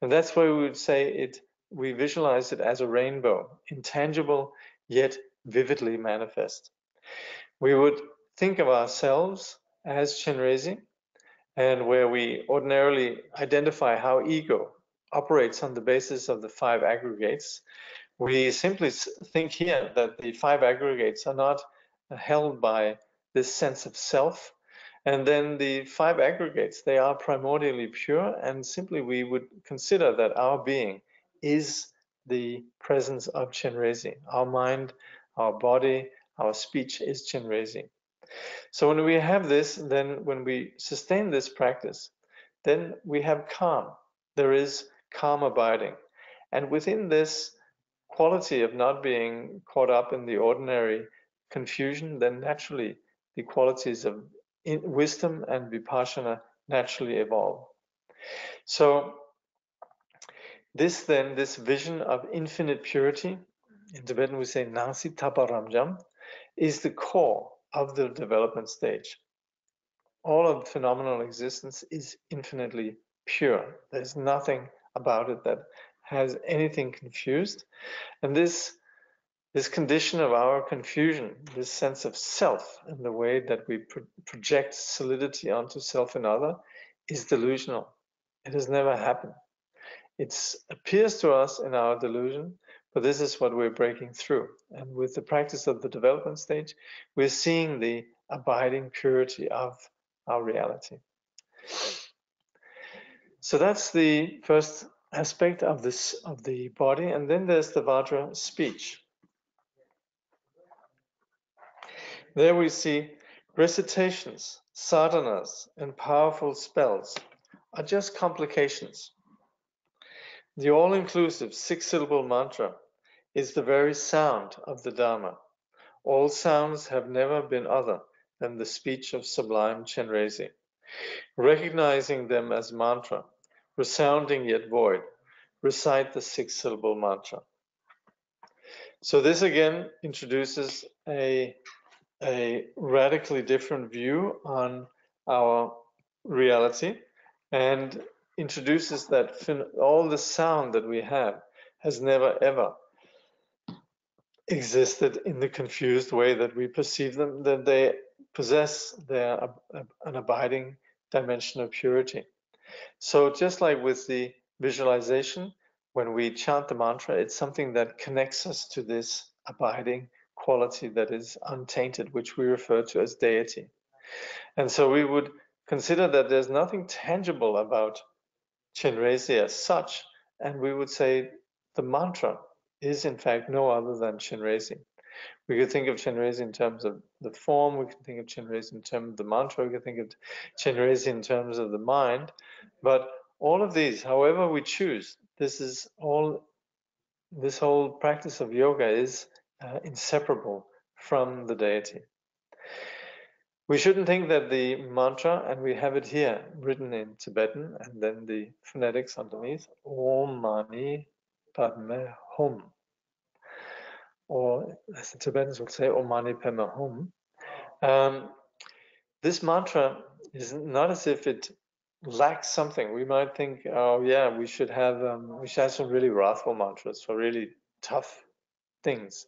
And that's why we would say it. We visualize it as a rainbow, intangible yet vividly manifest. We would think of ourselves as Chenrezig, and where we ordinarily identify how ego operates on the basis of the 5 aggregates, we simply think here that the 5 aggregates are not held by this sense of self. And then the 5 aggregates, they are primordially pure, and simply we would consider that our being is the presence of Chenrezig. Our mind, our body, our speech is Chenrezig. So when we have this, then when we sustain this practice, then we have calm. There is calm abiding. And within this quality of not being caught up in the ordinary confusion, then naturally the qualities of wisdom and vipassana naturally evolve. So this vision of infinite purity, in Tibetan we say Nasi Taparamjam, is the core of the development stage. All of phenomenal existence is infinitely pure. There's nothing about it that has anything confused. And this condition of our confusion, this sense of self and the way that we project solidity onto self and other, is delusional. It has never happened. It appears to us in our delusion, but this is what we're breaking through. And with the practice of the development stage, we're seeing the abiding purity of our reality. So that's the first aspect of the body, and then there's the Vajra speech. There we see recitations, sadhanas, and powerful spells are just complications. The all-inclusive 6-syllable mantra is the very sound of the Dharma. All sounds have never been other than the speech of sublime Chenrezig. Recognizing them as mantra, resounding yet void, recite the 6-syllable mantra. So this again introduces a radically different view on our reality and introduces that all the sound that we have has never ever existed in the confused way that we perceive them, that they possess an abiding dimension of purity. So just like with the visualization, when we chant the mantra, it's something that connects us to this abiding quality that is untainted, which we refer to as deity. And so we would consider that there's nothing tangible about Chenrezig as such, and we would say the mantra is in fact no other than Chenrezig. We could think of Chenrezig in terms of the form, we could think of Chenrezig in terms of the mantra, we could think of Chenrezig in terms of the mind, but all of these, however we choose, this whole practice of yoga is inseparable from the deity. We shouldn't think that the mantra, and we have it here written in Tibetan, and then the phonetics underneath, Om Mani Padme Hum, or as the Tibetans would say, Om Mani Padme Hum. This mantra is not as if it lacks something. We might think, oh yeah, we should have some really wrathful mantras for really tough things,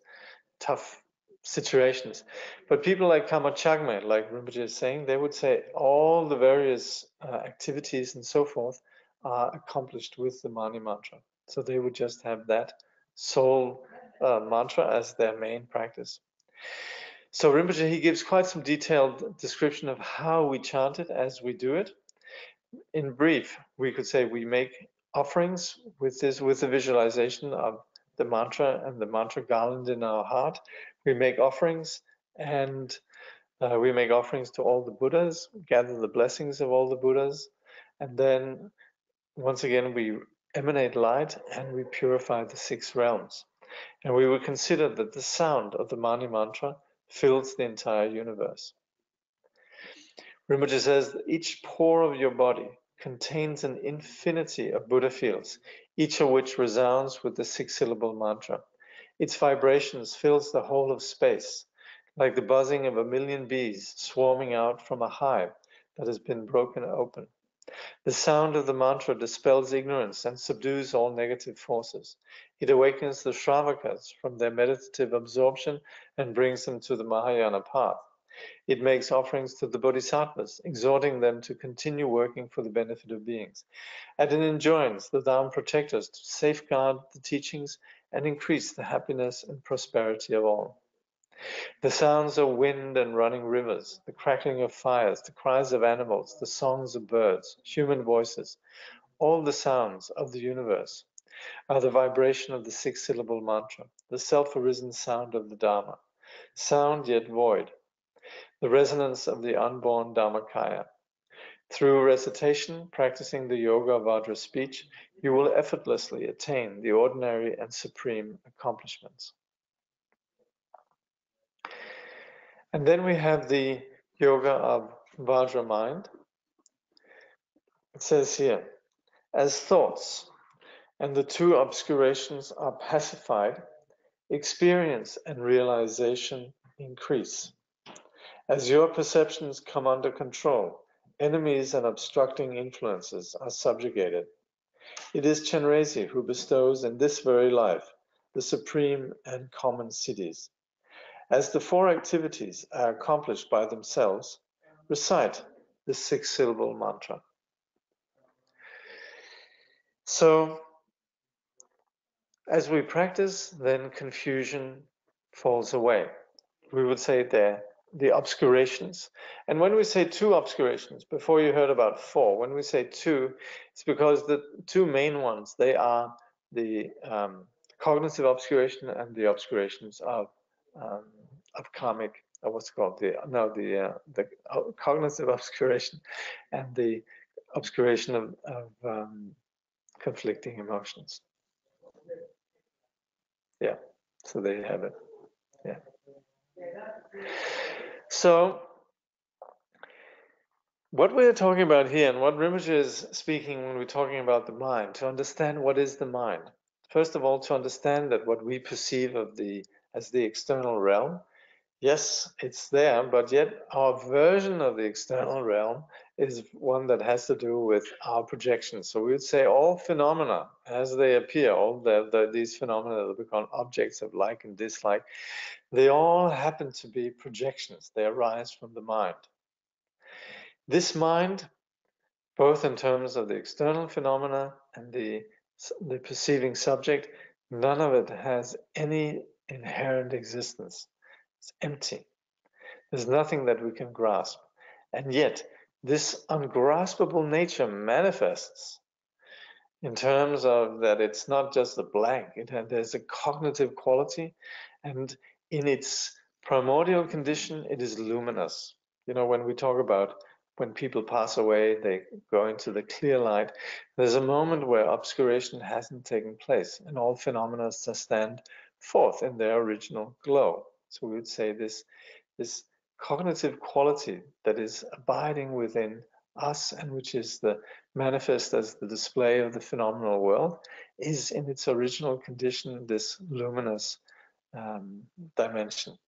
tough situations. But people like Kamachagme, like Rinpoche is saying, they would say all the various activities and so forth are accomplished with the Mani mantra. So they would just have that sole mantra as their main practice. So Rinpoche, he gives quite some detailed description of how we chant it as we do it. In brief, we could say we make offerings with the visualization of the mantra and the mantra garland in our heart. We make offerings, and we make offerings to all the Buddhas, gather the blessings of all the Buddhas, and then once again we emanate light and we purify the 6 realms. And we would consider that the sound of the Mani mantra fills the entire universe. Rinpoche says that each pore of your body contains an infinity of Buddha fields, each of which resounds with the 6-syllable mantra. Its vibrations fills the whole of space, like the buzzing of 1,000,000 bees swarming out from a hive that has been broken open. The sound of the mantra dispels ignorance and subdues all negative forces. It awakens the Shravakas from their meditative absorption and brings them to the Mahayana path. It makes offerings to the Bodhisattvas, exhorting them to continue working for the benefit of beings. And it enjoins the Dharma protectors to safeguard the teachings and increase the happiness and prosperity of all. The sounds of wind and running rivers, the crackling of fires, the cries of animals, the songs of birds, human voices, all the sounds of the universe are the vibration of the 6-syllable mantra, the self-arisen sound of the Dharma, sound yet void, the resonance of the unborn Dharmakaya. Through recitation, practicing the yoga of Vajra speech, you will effortlessly attain the ordinary and supreme accomplishments. And then we have the yoga of Vajra mind. It says here, as thoughts and the 2 obscurations are pacified, experience and realization increase. As your perceptions come under control, enemies and obstructing influences are subjugated. It is Chenrezig who bestows in this very life the supreme and common siddhis. As the 4 activities are accomplished by themselves, recite the 6-syllable mantra. So, as we practice, then confusion falls away. We would say there, the obscurations. And when we say 2 obscurations, before you heard about 4, when we say 2, it's because the 2 main ones, they are the cognitive obscuration and the obscurations of karmic, or what's it called, the cognitive obscuration and the obscuration of conflicting emotions. Yeah, so there you have it. Yeah. So what we're talking about here, and what Rinpoche is speaking when we're talking about the mind, to understand what is the mind. First of all, to understand that what we perceive as the external realm Yes, it's there, but yet our version of the external realm is one that has to do with our projections. So we would say all phenomena as they appear, all these phenomena that become objects of like and dislike, they all happen to be projections. They arise from the mind. This mind, both in terms of the external phenomena and the perceiving subject, none of it has any inherent existence. It's empty. There's nothing that we can grasp. And yet, this ungraspable nature manifests in terms of that it's not just a blank, there's a cognitive quality, and in its primordial condition, it is luminous. You know, when we talk about when people pass away, they go into the clear light, there's a moment where obscuration hasn't taken place, and all phenomena stand forth in their original glow. So we would say this cognitive quality that is abiding within us and which is the manifest as the display of the phenomenal world is in its original condition this luminous dimension.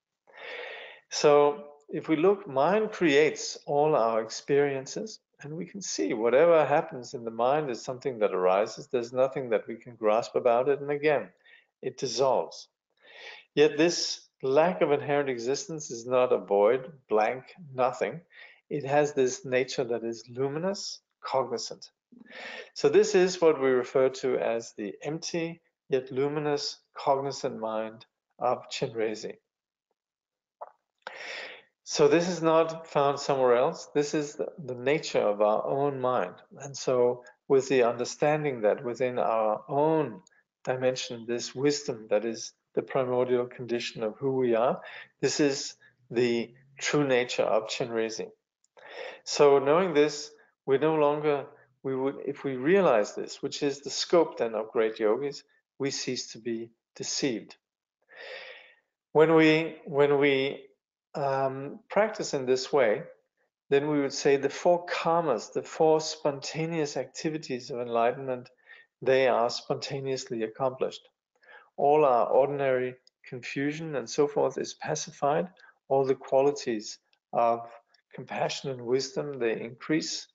So if we look, mind creates all our experiences, and we can see whatever happens in the mind is something that arises. There's nothing that we can grasp about it, and again, it dissolves. Yet this lack of inherent existence is not a void, blank, nothing. It has this nature that is luminous, cognizant. So this is what we refer to as the empty yet luminous cognizant mind of Chenrezig. So this is not found somewhere else. This is the nature of our own mind. And so with the understanding that within our own dimension, this wisdom that is the primordial condition of who we are, this is the true nature of Chenrezig. So knowing this, we no longer, if we realize this, which is the scope then of great yogis, we cease to be deceived. When we practice in this way, then we would say the four karmas, the four spontaneous activities of enlightenment, they are spontaneously accomplished. All our ordinary confusion and so forth is pacified. All the qualities of compassion and wisdom, they increase.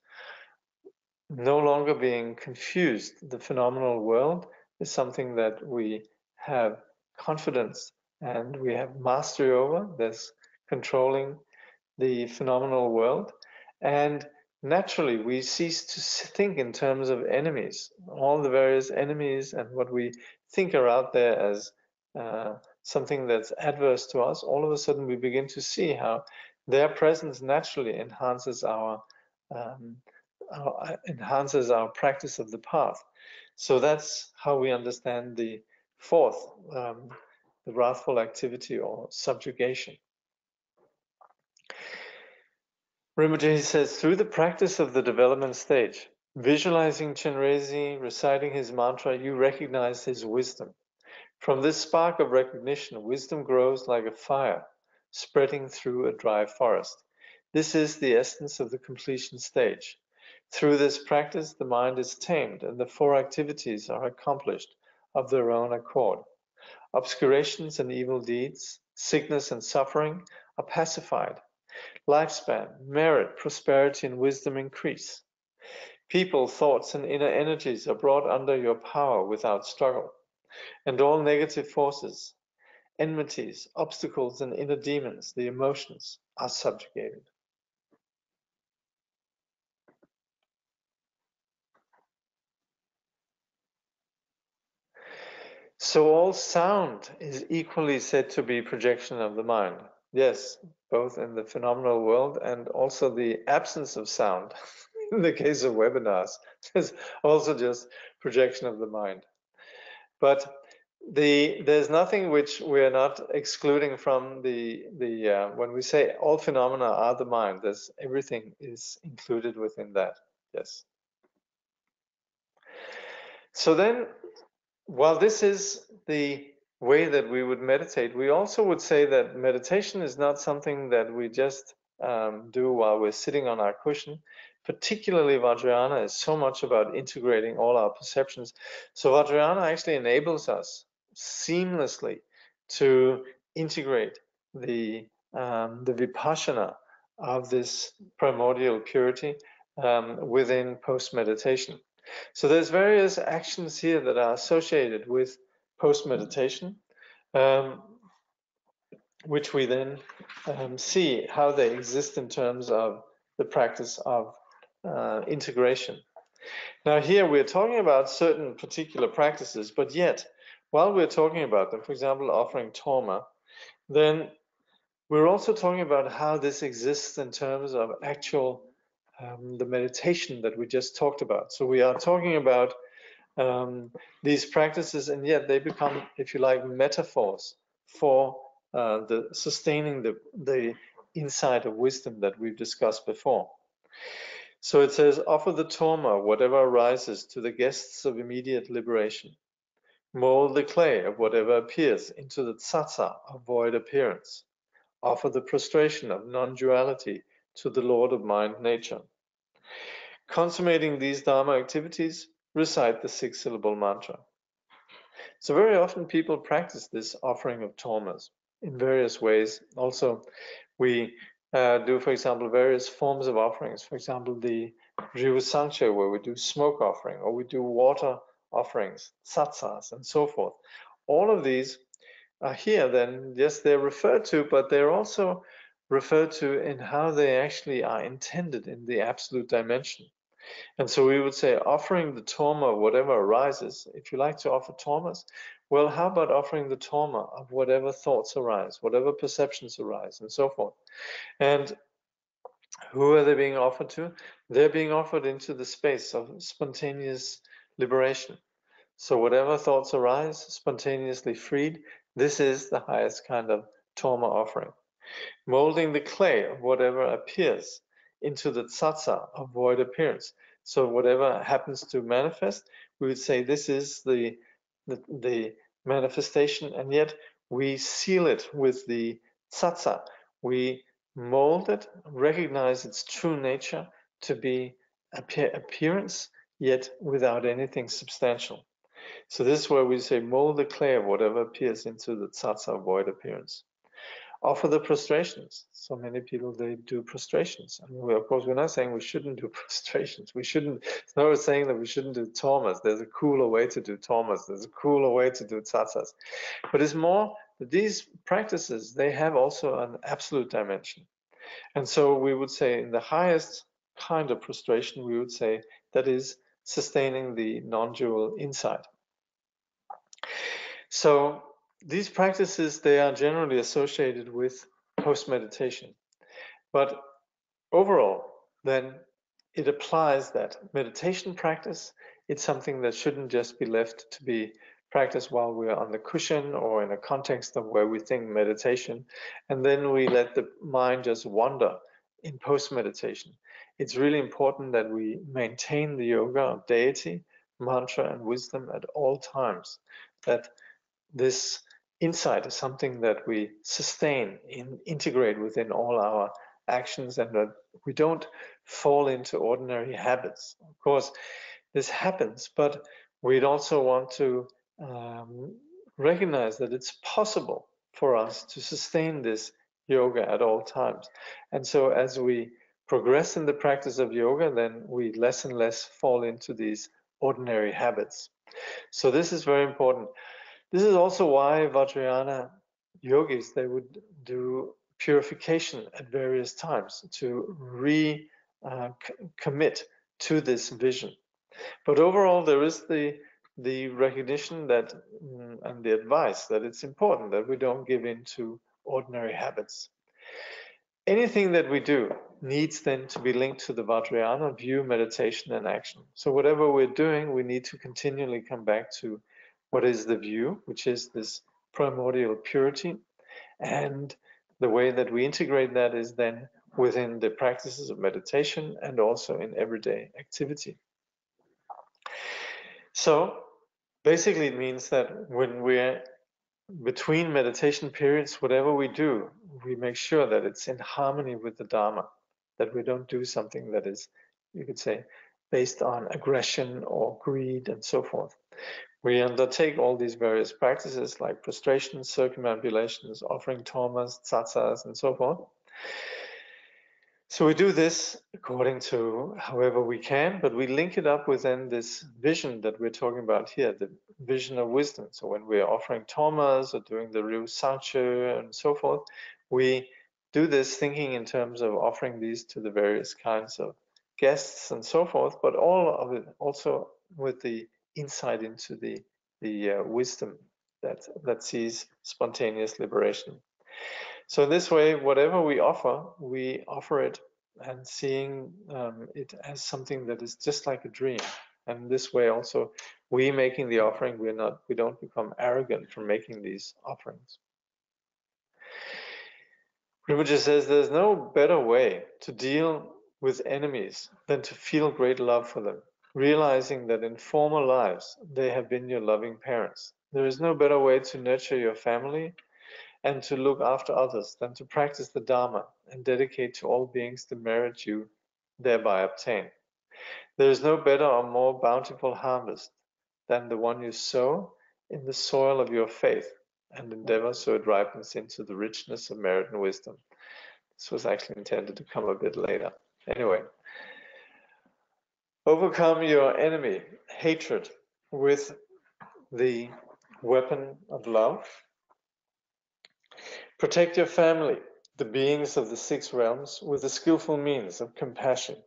No longer being confused, the phenomenal world is something that we have confidence and we have mastery over. There's controlling the phenomenal world, and naturally we cease to think in terms of enemies, all the various enemies and what we think are out there as something that's adverse to us. All of a sudden we begin to see how their presence naturally enhances our practice of the path. So that's how we understand the fourth, the wrathful activity or subjugation. Rinpoche says, through the practice of the development stage, visualizing Chenrezig, reciting his mantra, you recognize his wisdom. From this spark of recognition, wisdom grows like a fire, spreading through a dry forest. This is the essence of the completion stage. Through this practice, the mind is tamed and the four activities are accomplished of their own accord. Obscurations and evil deeds, sickness and suffering are pacified. Lifespan, merit, prosperity, and wisdom increase. People, thoughts, and inner energies are brought under your power without struggle. And all negative forces, enmities, obstacles, and inner demons, the emotions, are subjugated. So all sound is equally said to be projection of the mind. Yes, both in the phenomenal world and also the absence of sound. In the case of webinars, is also just projection of the mind. But there's nothing which we're not excluding from when we say all phenomena are the mind, there's everything is included within that. Yes. So then, while this is the way that we would meditate, we also would say that meditation is not something that we just do while we're sitting on our cushion. Particularly Vajrayana is so much about integrating all our perceptions. So Vajrayana actually enables us seamlessly to integrate the the vipassana of this primordial purity within post-meditation. So there's various actions here that are associated with post-meditation, which we then see how they exist in terms of the practice of integration. Now here we're talking about certain particular practices, but yet, while we're talking about them, for example, offering torma, then we're also talking about how this exists in terms of actual the meditation that we just talked about. So we are talking about these practices, and yet they become, if you like, metaphors for the sustaining the insight of wisdom that we've discussed before. So it says, offer the torma, whatever arises, to the guests of immediate liberation. Mold the clay of whatever appears into the tsatsa of void appearance. Offer the prostration of non-duality to the Lord of mind nature. Consummating these Dharma activities, recite the 6-syllable mantra. So very often people practice this offering of tormas in various ways. Also, we do, for example, various forms of offerings. For example, the Rivu Sanche, where we do smoke offering, or we do water offerings, satsas, and so forth. All of these are here then, yes, they're referred to, but they're also referred to in how they actually are intended in the absolute dimension. And so we would say offering the torma, whatever arises. If you like to offer tormas, well, how about offering the torma of whatever thoughts arise, whatever perceptions arise, and so forth. And who are they being offered to? They're being offered into the space of spontaneous liberation. So whatever thoughts arise, spontaneously freed, this is the highest kind of torma offering. Molding the clay of whatever appears into the tsatsa of void appearance. So whatever happens to manifest, we would say this is the manifestation, and yet we seal it with the tsatsa. We mold it, recognize its true nature to be appearance, yet without anything substantial. So this is where we say mold the clay of whatever appears into the tsatsa of void appearance. Offer the prostrations. So many people, they do prostrations. And we, of course, we're not saying we shouldn't do prostrations. We shouldn't, it's not saying that we shouldn't do tormas. There's a cooler way to do tormas. There's a cooler way to do tsatsas. But it's more that these practices, they have also an absolute dimension. And so we would say in the highest kind of prostration, we would say that is sustaining the non-dual insight. So these practices, they are generally associated with post-meditation. But overall, then it applies that meditation practice, it's something that shouldn't just be left to be practiced while we're on the cushion or in a context of where we think meditation, and then we let the mind just wander in post-meditation. It's really important that we maintain the yoga of deity, mantra, and wisdom at all times, that this insight is something that we sustain and integrate within all our actions, and that we don't fall into ordinary habits. Of course, this happens, but we'd also want to recognize that it's possible for us to sustain this yoga at all times. And so as we progress in the practice of yoga, then we less and less fall into these ordinary habits. So this is very important. This is also why Vajrayana yogis, they would do purification at various times to commit to this vision. But overall, there is the recognition that and the advice that it's important that we don't give in to ordinary habits. Anything that we do needs then to be linked to the Vajrayana view, meditation, and action. So whatever we're doing, we need to continually come back to what is the view, which is this primordial purity. And the way that we integrate that is then within the practices of meditation and also in everyday activity. So basically it means that when we're between meditation periods, whatever we do, we make sure that it's in harmony with the Dharma, that we don't do something that is, you could say, based on aggression or greed and so forth. We undertake all these various practices like prostrations, circumambulations, offering tormas, tsatsas, and so forth. So we do this according to however we can, but we link it up within this vision that we're talking about here, the vision of wisdom. So when we're offering tormas or doing the Ryu Sangche and so forth, we do this thinking in terms of offering these to the various kinds of guests and so forth, but all of it also with the insight into the wisdom that sees spontaneous liberation. So in this way, whatever we offer it and seeing it as something that is just like a dream. And this way also, we making the offering, we don't become arrogant from making these offerings. Rinpoche says there's no better way to deal with enemies than to feel great love for them, realizing that in former lives they have been your loving parents. There is no better way to nurture your family and to look after others than to practice the Dharma and dedicate to all beings the merit you thereby obtain. There is no better or more bountiful harvest than the one you sow in the soil of your faith and endeavor so it ripens into the richness of merit and wisdom. This was actually intended to come a bit later. Anyway, overcome your enemy, hatred, with the weapon of love. Protect your family, the beings of the 6 realms, with the skillful means of compassion.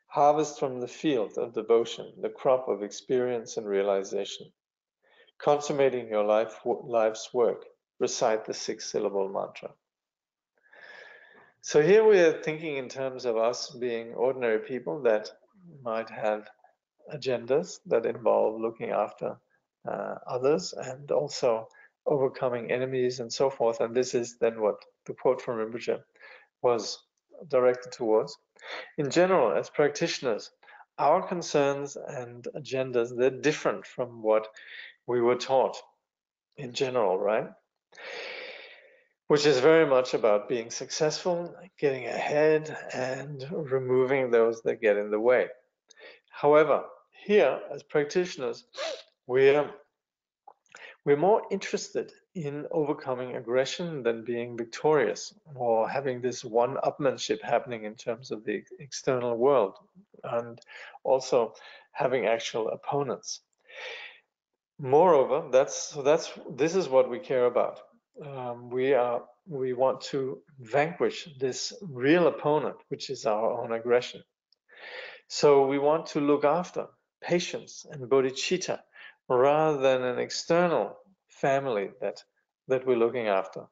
Harvest from the field of devotion the crop of experience and realization. Consummating your life's work, recite the 6-syllable mantra. So here we are thinking in terms of us being ordinary people that might have agendas that involve looking after others and also overcoming enemies and so forth. And this is then what the quote from Rinpoche was directed towards. In general, as practitioners, our concerns and agendas, they're different from what we were taught in general, right? Which is very much about being successful, getting ahead, and removing those that get in the way. However, here, as practitioners, we're more interested in overcoming aggression than being victorious or having this one-upmanship happening in terms of the external world, and also having actual opponents. Moreover, this is what we care about. We want to vanquish this real opponent, which is our own aggression. So we want to look after patience and bodhicitta rather than an external family that we're looking after.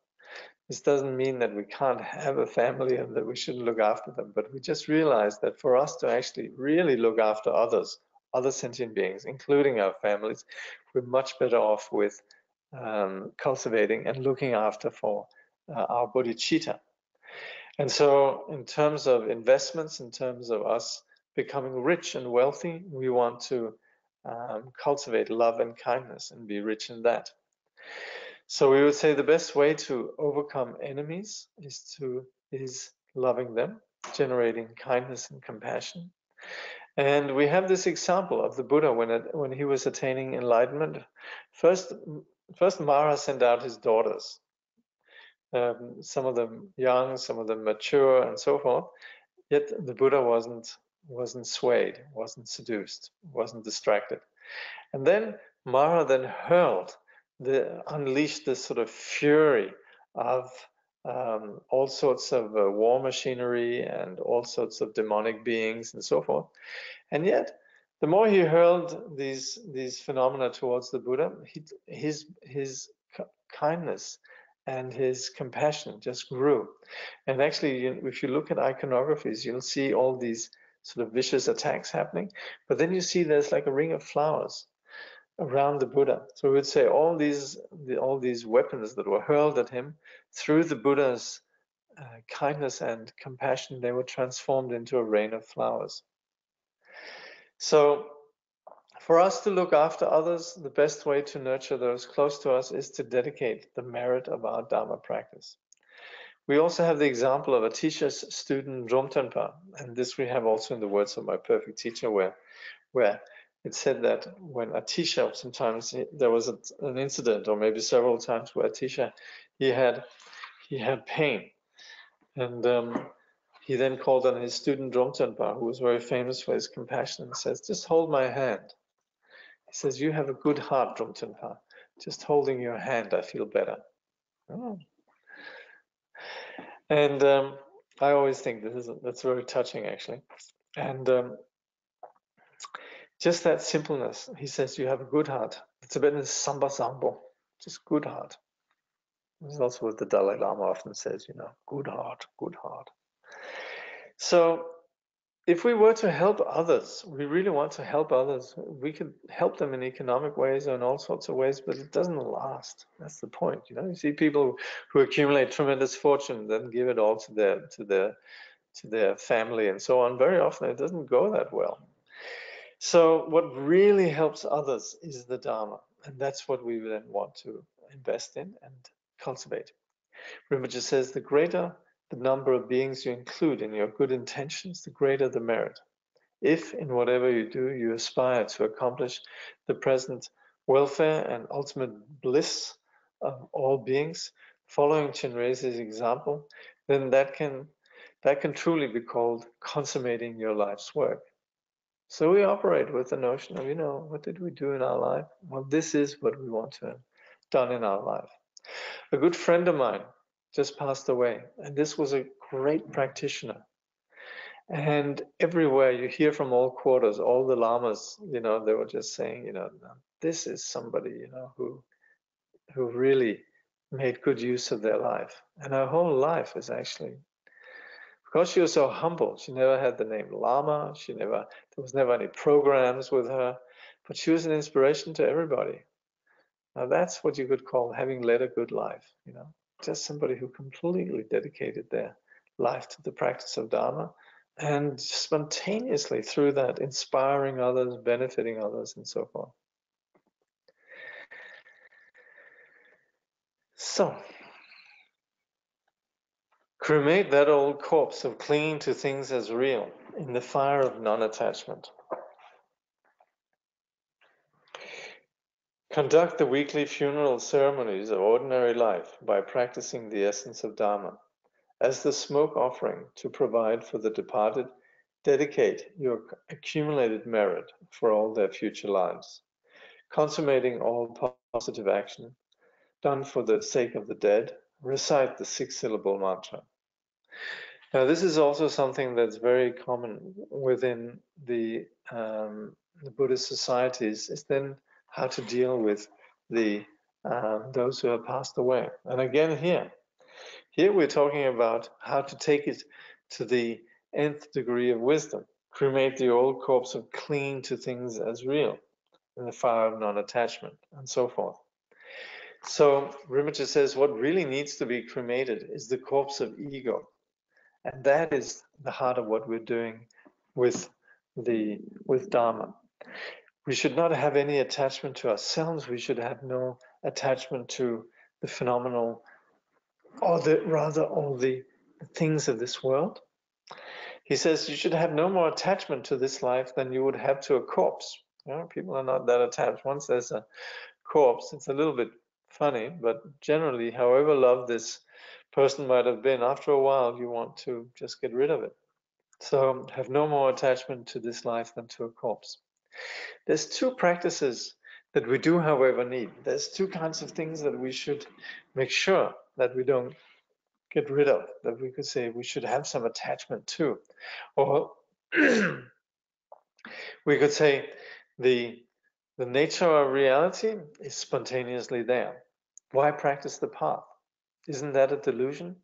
This doesn't mean that we can't have a family and that we shouldn't look after them, but we just realize that for us to actually really look after others, other sentient beings, including our families, we're much better off with cultivating and looking after for our bodhicitta. And so in terms of investments, in terms of us becoming rich and wealthy, we want to cultivate love and kindness and be rich in that. So we would say the best way to overcome enemies is loving them, generating kindness and compassion. And we have this example of the Buddha when he was attaining enlightenment. First Mara sent out his daughters, some of them young, some of them mature, and so forth. Yet the Buddha wasn't swayed, wasn't seduced, wasn't distracted. And then Mara then unleashed this sort of fury of all sorts of war machinery and all sorts of demonic beings and so forth. And yet, the more he hurled these phenomena towards the Buddha, his kindness and his compassion just grew. And actually, if you look at iconographies, you'll see all these sort of vicious attacks happening. But then you see there's like a ring of flowers around the Buddha. So we would say all these weapons that were hurled at him, through the Buddha's kindness and compassion, they were transformed into a rain of flowers. So for us to look after others, the best way to nurture those close to us is to dedicate the merit of our Dharma practice. We also have the example of Atisha's student Dromtenpa, and this we have also in the words of my perfect teacher, where it said that when Atisha, sometimes there was an incident, or maybe several times, where Atisha he had pain, and he then called on his student Dromtenpa, who was very famous for his compassion, and says, "Just hold my hand." He says, "You have a good heart, Dromtenpa. Just holding your hand, I feel better." Oh. And I always think that's very touching, actually. And just that simpleness. He says, "You have a good heart." It's a bit in Samba Sambo, just good heart. This is also what the Dalai Lama often says, good heart, good heart. So if we were to help others, we really want to help others, we could help them in economic ways or in all sorts of ways, but it doesn't last. That's the point. You see people who accumulate tremendous fortune, then give it all to their family and so on. Very often it doesn't go that well. So what really helps others is the Dharma, and that's what we then want to invest in and cultivate. Rinpoche says, the greater the number of beings you include in your good intentions, the greater the merit. If in whatever you do, you aspire to accomplish the present welfare and ultimate bliss of all beings, following Chenrese's example, then that can truly be called consummating your life's work. So we operate with the notion of, what did we do in our life? Well, this is what we want to have done in our life. A good friend of mine just passed away, and this was a great practitioner. And everywhere you hear from all quarters, all the lamas, they were just saying, this is somebody, who really made good use of their life. And her whole life is actually, because she was so humble, she never had the name Lama, there was never any programs with her, but she was an inspiration to everybody. Now that's what you could call having led a good life, just somebody who completely dedicated their life to the practice of Dharma, and spontaneously through that inspiring others, benefiting others, and so forth. So, cremate that old corpse of clinging to things as real in the fire of non-attachment. Conduct the weekly funeral ceremonies of ordinary life by practicing the essence of Dharma. As the smoke offering to provide for the departed, dedicate your accumulated merit for all their future lives, consummating all positive action done for the sake of the dead. Recite the 6-syllable mantra. Now, this is also something that's very common within the Buddhist societies, is then how to deal with those who have passed away. And again, here we're talking about how to take it to the nth degree of wisdom. Cremate the old corpse of clinging to things as real in the fire of non-attachment, and so forth. So Rinpoche says what really needs to be cremated is the corpse of ego. And that is the heart of what we're doing with Dharma. We should not have any attachment to ourselves. We should have no attachment to the phenomenal, or rather all the things of this world. He says you should have no more attachment to this life than you would have to a corpse. People are not that attached. Once there's a corpse, it's a little bit funny, but generally, however loved this person might have been, after a while you want to just get rid of it. So have no more attachment to this life than to a corpse. There's two practices that we do, however, need. There's two kinds of things that we should make sure that we don't get rid of, that we could say we should have some attachment to. Or we could say the nature of reality is spontaneously there. Why practice the path? Isn't that a delusion?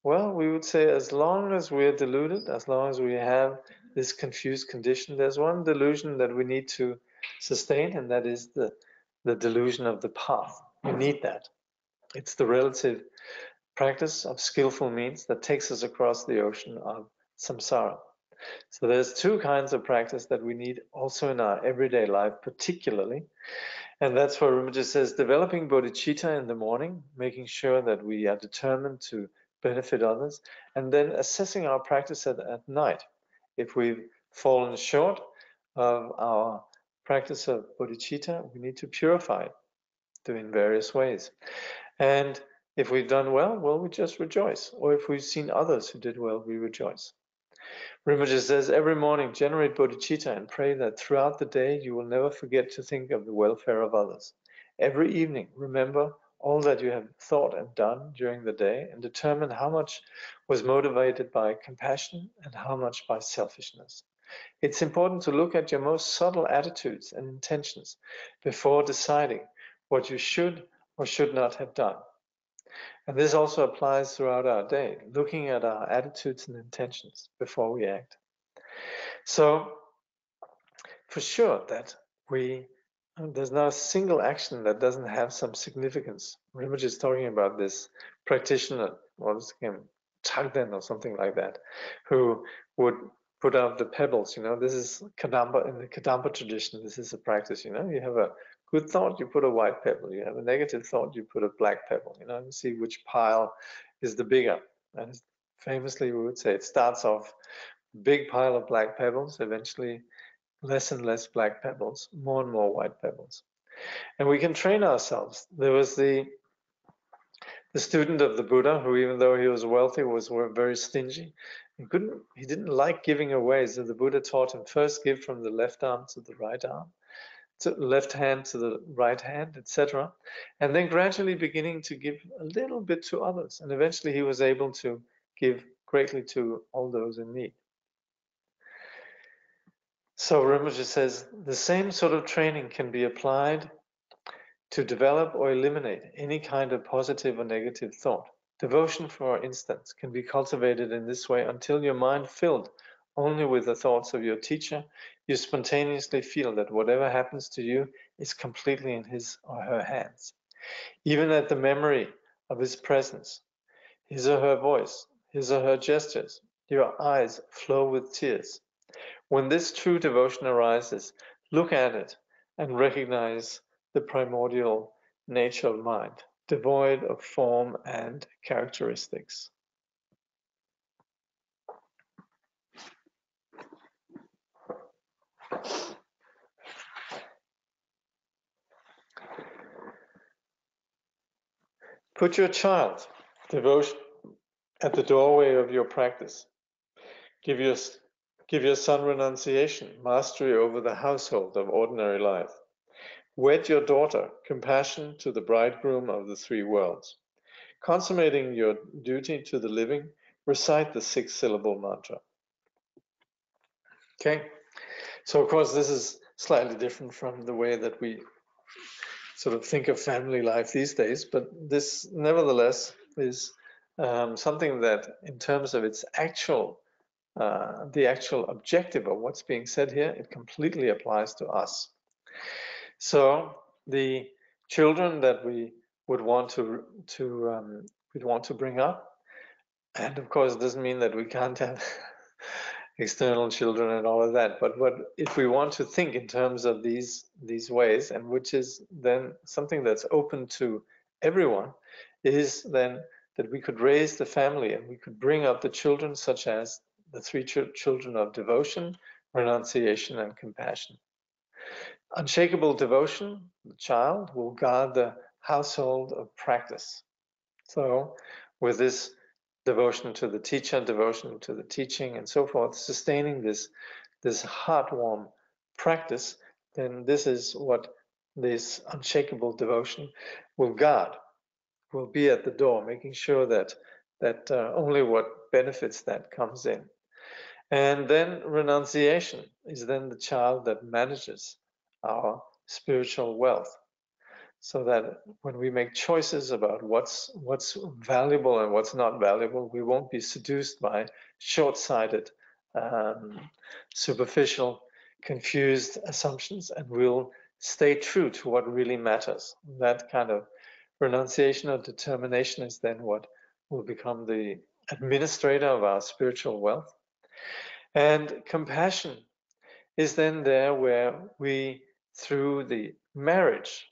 Well, we would say as long as we're deluded, as long as we have this confused condition, there's one delusion that we need to sustain, and that is the delusion of the path. We need that. It's the relative practice of skillful means that takes us across the ocean of samsara. So there's two kinds of practice that we need also in our everyday life, particularly. And that's where Rinpoche says, developing bodhicitta in the morning, making sure that we are determined to benefit others, and then assessing our practice at night. If we've fallen short of our practice of bodhicitta, we need to purify it, doing various ways. And if we've done well, we just rejoice. Or if we've seen others who did well, we rejoice. Rinpoche says, every morning generate bodhicitta and pray that throughout the day you will never forget to think of the welfare of others. Every evening, remember all that you have thought and done during the day and determine how much was motivated by compassion and how much by selfishness. It's important to look at your most subtle attitudes and intentions before deciding what you should or should not have done. And this also applies throughout our day, looking at our attitudes and intentions before we act. So, for sure that there's not a single action that doesn't have some significance. Rinpoche is talking about this practitioner, what is it, Chagden or something like that, who would put out the pebbles. This is Kadamba, in the Kadamba tradition. This is a practice. You have a good thought, you put a white pebble. You have a negative thought, you put a black pebble. And see which pile is the bigger. And famously, we would say it starts off big pile of black pebbles, eventually less and less black pebbles, more and more white pebbles. And we can train ourselves. There was the student of the Buddha who, even though he was wealthy, was very stingy. He didn't like giving away. So the Buddha taught him first give from the left arm to the right arm, to the left hand to the right hand, etc. And then gradually beginning to give a little bit to others. And eventually he was able to give greatly to all those in need. So Rinpoche says the same sort of training can be applied to develop or eliminate any kind of positive or negative thought. Devotion, for instance, can be cultivated in this way until your mind filled only with the thoughts of your teacher, you spontaneously feel that whatever happens to you is completely in his or her hands. Even at the memory of his presence, his or her voice, his or her gestures, your eyes flow with tears. When this true devotion arises, look at it and recognize the primordial nature of mind, devoid of form and characteristics. Put your child, devotion, at the doorway of your practice. Give your son renunciation, mastery over the household of ordinary life. Wed your daughter, compassion to the bridegroom of the three worlds. Consummating your duty to the living, recite the 6-syllable mantra. Okay, so of course this is slightly different from the way that we sort of think of family life these days, but this nevertheless is something that, in terms of its the actual objective of what's being said here, it completely applies to us. So the children that we would want to bring up, and of course it doesn't mean that we can't have external children and all of that, but if we want to think in terms of these ways, and which is then something that's open to everyone, is then that we could raise the family and we could bring up the children, such as the 3 children of devotion, renunciation, and compassion. Unshakable devotion, the child, will guard the household of practice. So with this devotion to the teacher, devotion to the teaching, and so forth, sustaining this heart-warm practice, then this is what this unshakable devotion will guard, will be at the door, making sure that only what benefits that comes in. And then renunciation is then the child that manages our spiritual wealth, so that when we make choices about what's valuable and what's not valuable, we won't be seduced by short-sighted, superficial, confused assumptions, and we'll stay true to what really matters. That kind of renunciation or determination is then what will become the administrator of our spiritual wealth. And compassion is then there where we, through the marriage,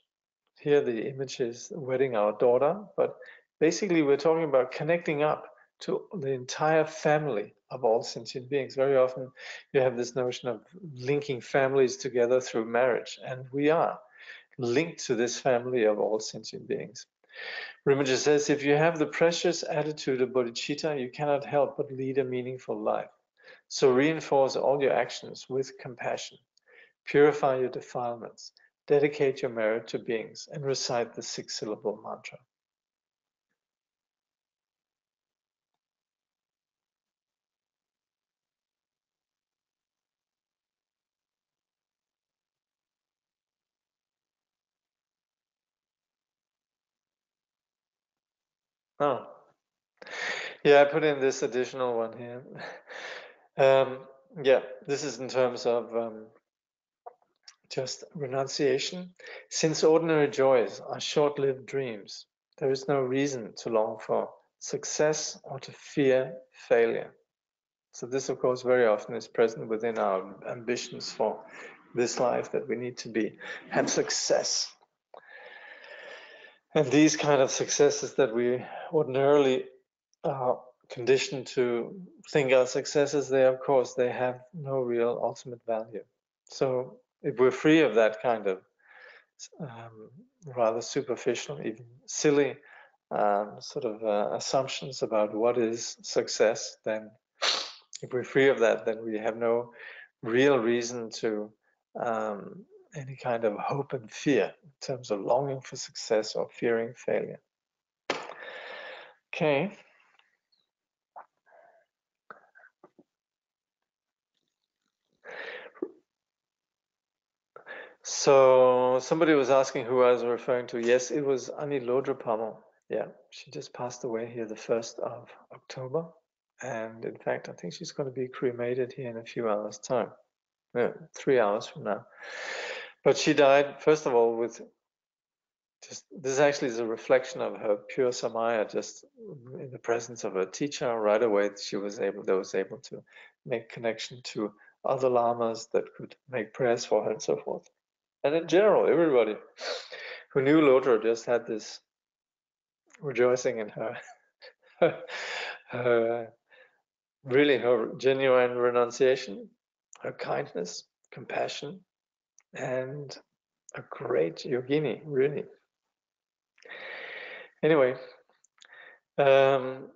here the image is wedding our daughter, but basically we're talking about connecting up to the entire family of all sentient beings. Very often you have this notion of linking families together through marriage, and we are linked to this family of all sentient beings. Rinpoche says, if you have the precious attitude of bodhicitta, you cannot help but lead a meaningful life. So reinforce all your actions with compassion. Purify your defilements. Dedicate your merit to beings and recite the 6-syllable mantra. Oh, yeah, I put in this additional one here. Yeah, this is in terms of just renunciation. Since ordinary joys are short-lived dreams, there is no reason to long for success or to fear failure. So this, of course, very often is present within our ambitions for this life, that we need to have success. And these kind of successes that we ordinarily are conditioned to think are successes, of course, they have no real ultimate value. So if we're free of that kind of rather superficial, even silly assumptions about what is success, then if we're free of that, then we have no real reason to any kind of hope and fear in terms of longing for success or fearing failure. Okay. So somebody was asking who I was referring to. Yes, it was Annie Lodrapamo. Yeah, she just passed away here the 1st of October. And in fact, I think she's going to be cremated here in a few hours' time. 3 hours from now. But she died, first of all, with this actually is a reflection of her pure samaya, just in the presence of her teacher. Right away, she was able to make connection to other lamas that could make prayers for her and so forth. And in general, everybody who knew Lodra just had this rejoicing in her, her genuine renunciation, her kindness, compassion, and a great yogini, really. Anyway, Rinpoche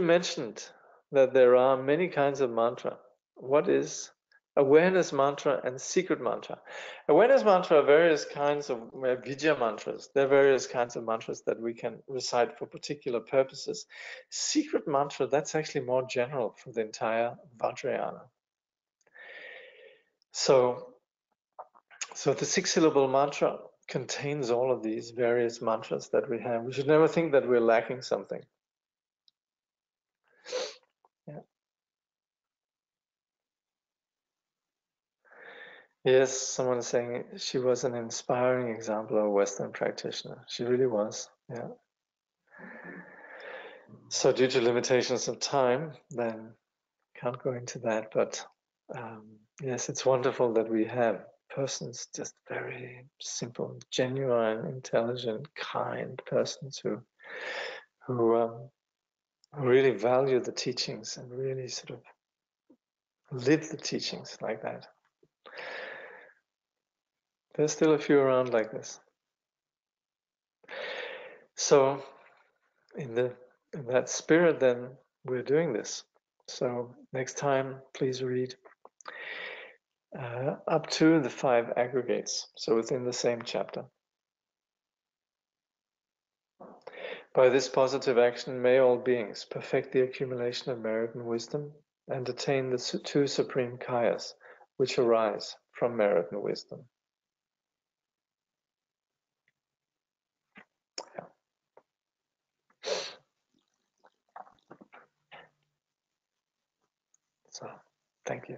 mentioned that there are many kinds of mantra. What is awareness mantra and secret mantra? Awareness mantra are various kinds of Vijja mantras. There are various kinds of mantras that we can recite for particular purposes. Secret mantra, that's actually more general for the entire Vajrayana. So the 6-syllable mantra contains all of these various mantras that we have. We should never think that we're lacking something. Yeah. Yes, someone is saying she was an inspiring example of a Western practitioner. She really was, yeah. So due to limitations of time, then can't go into that. But yes, it's wonderful that we have persons, just very simple, genuine, intelligent, kind persons who really value the teachings and really sort of live the teachings like that. There's still a few around like this. So in that spirit, then we're doing this. So next time, please read up to the 5 aggregates, so within the same chapter. By this positive action, may all beings perfect the accumulation of merit and wisdom and attain the 2 supreme kayas, which arise from merit and wisdom. Yeah. So, thank you.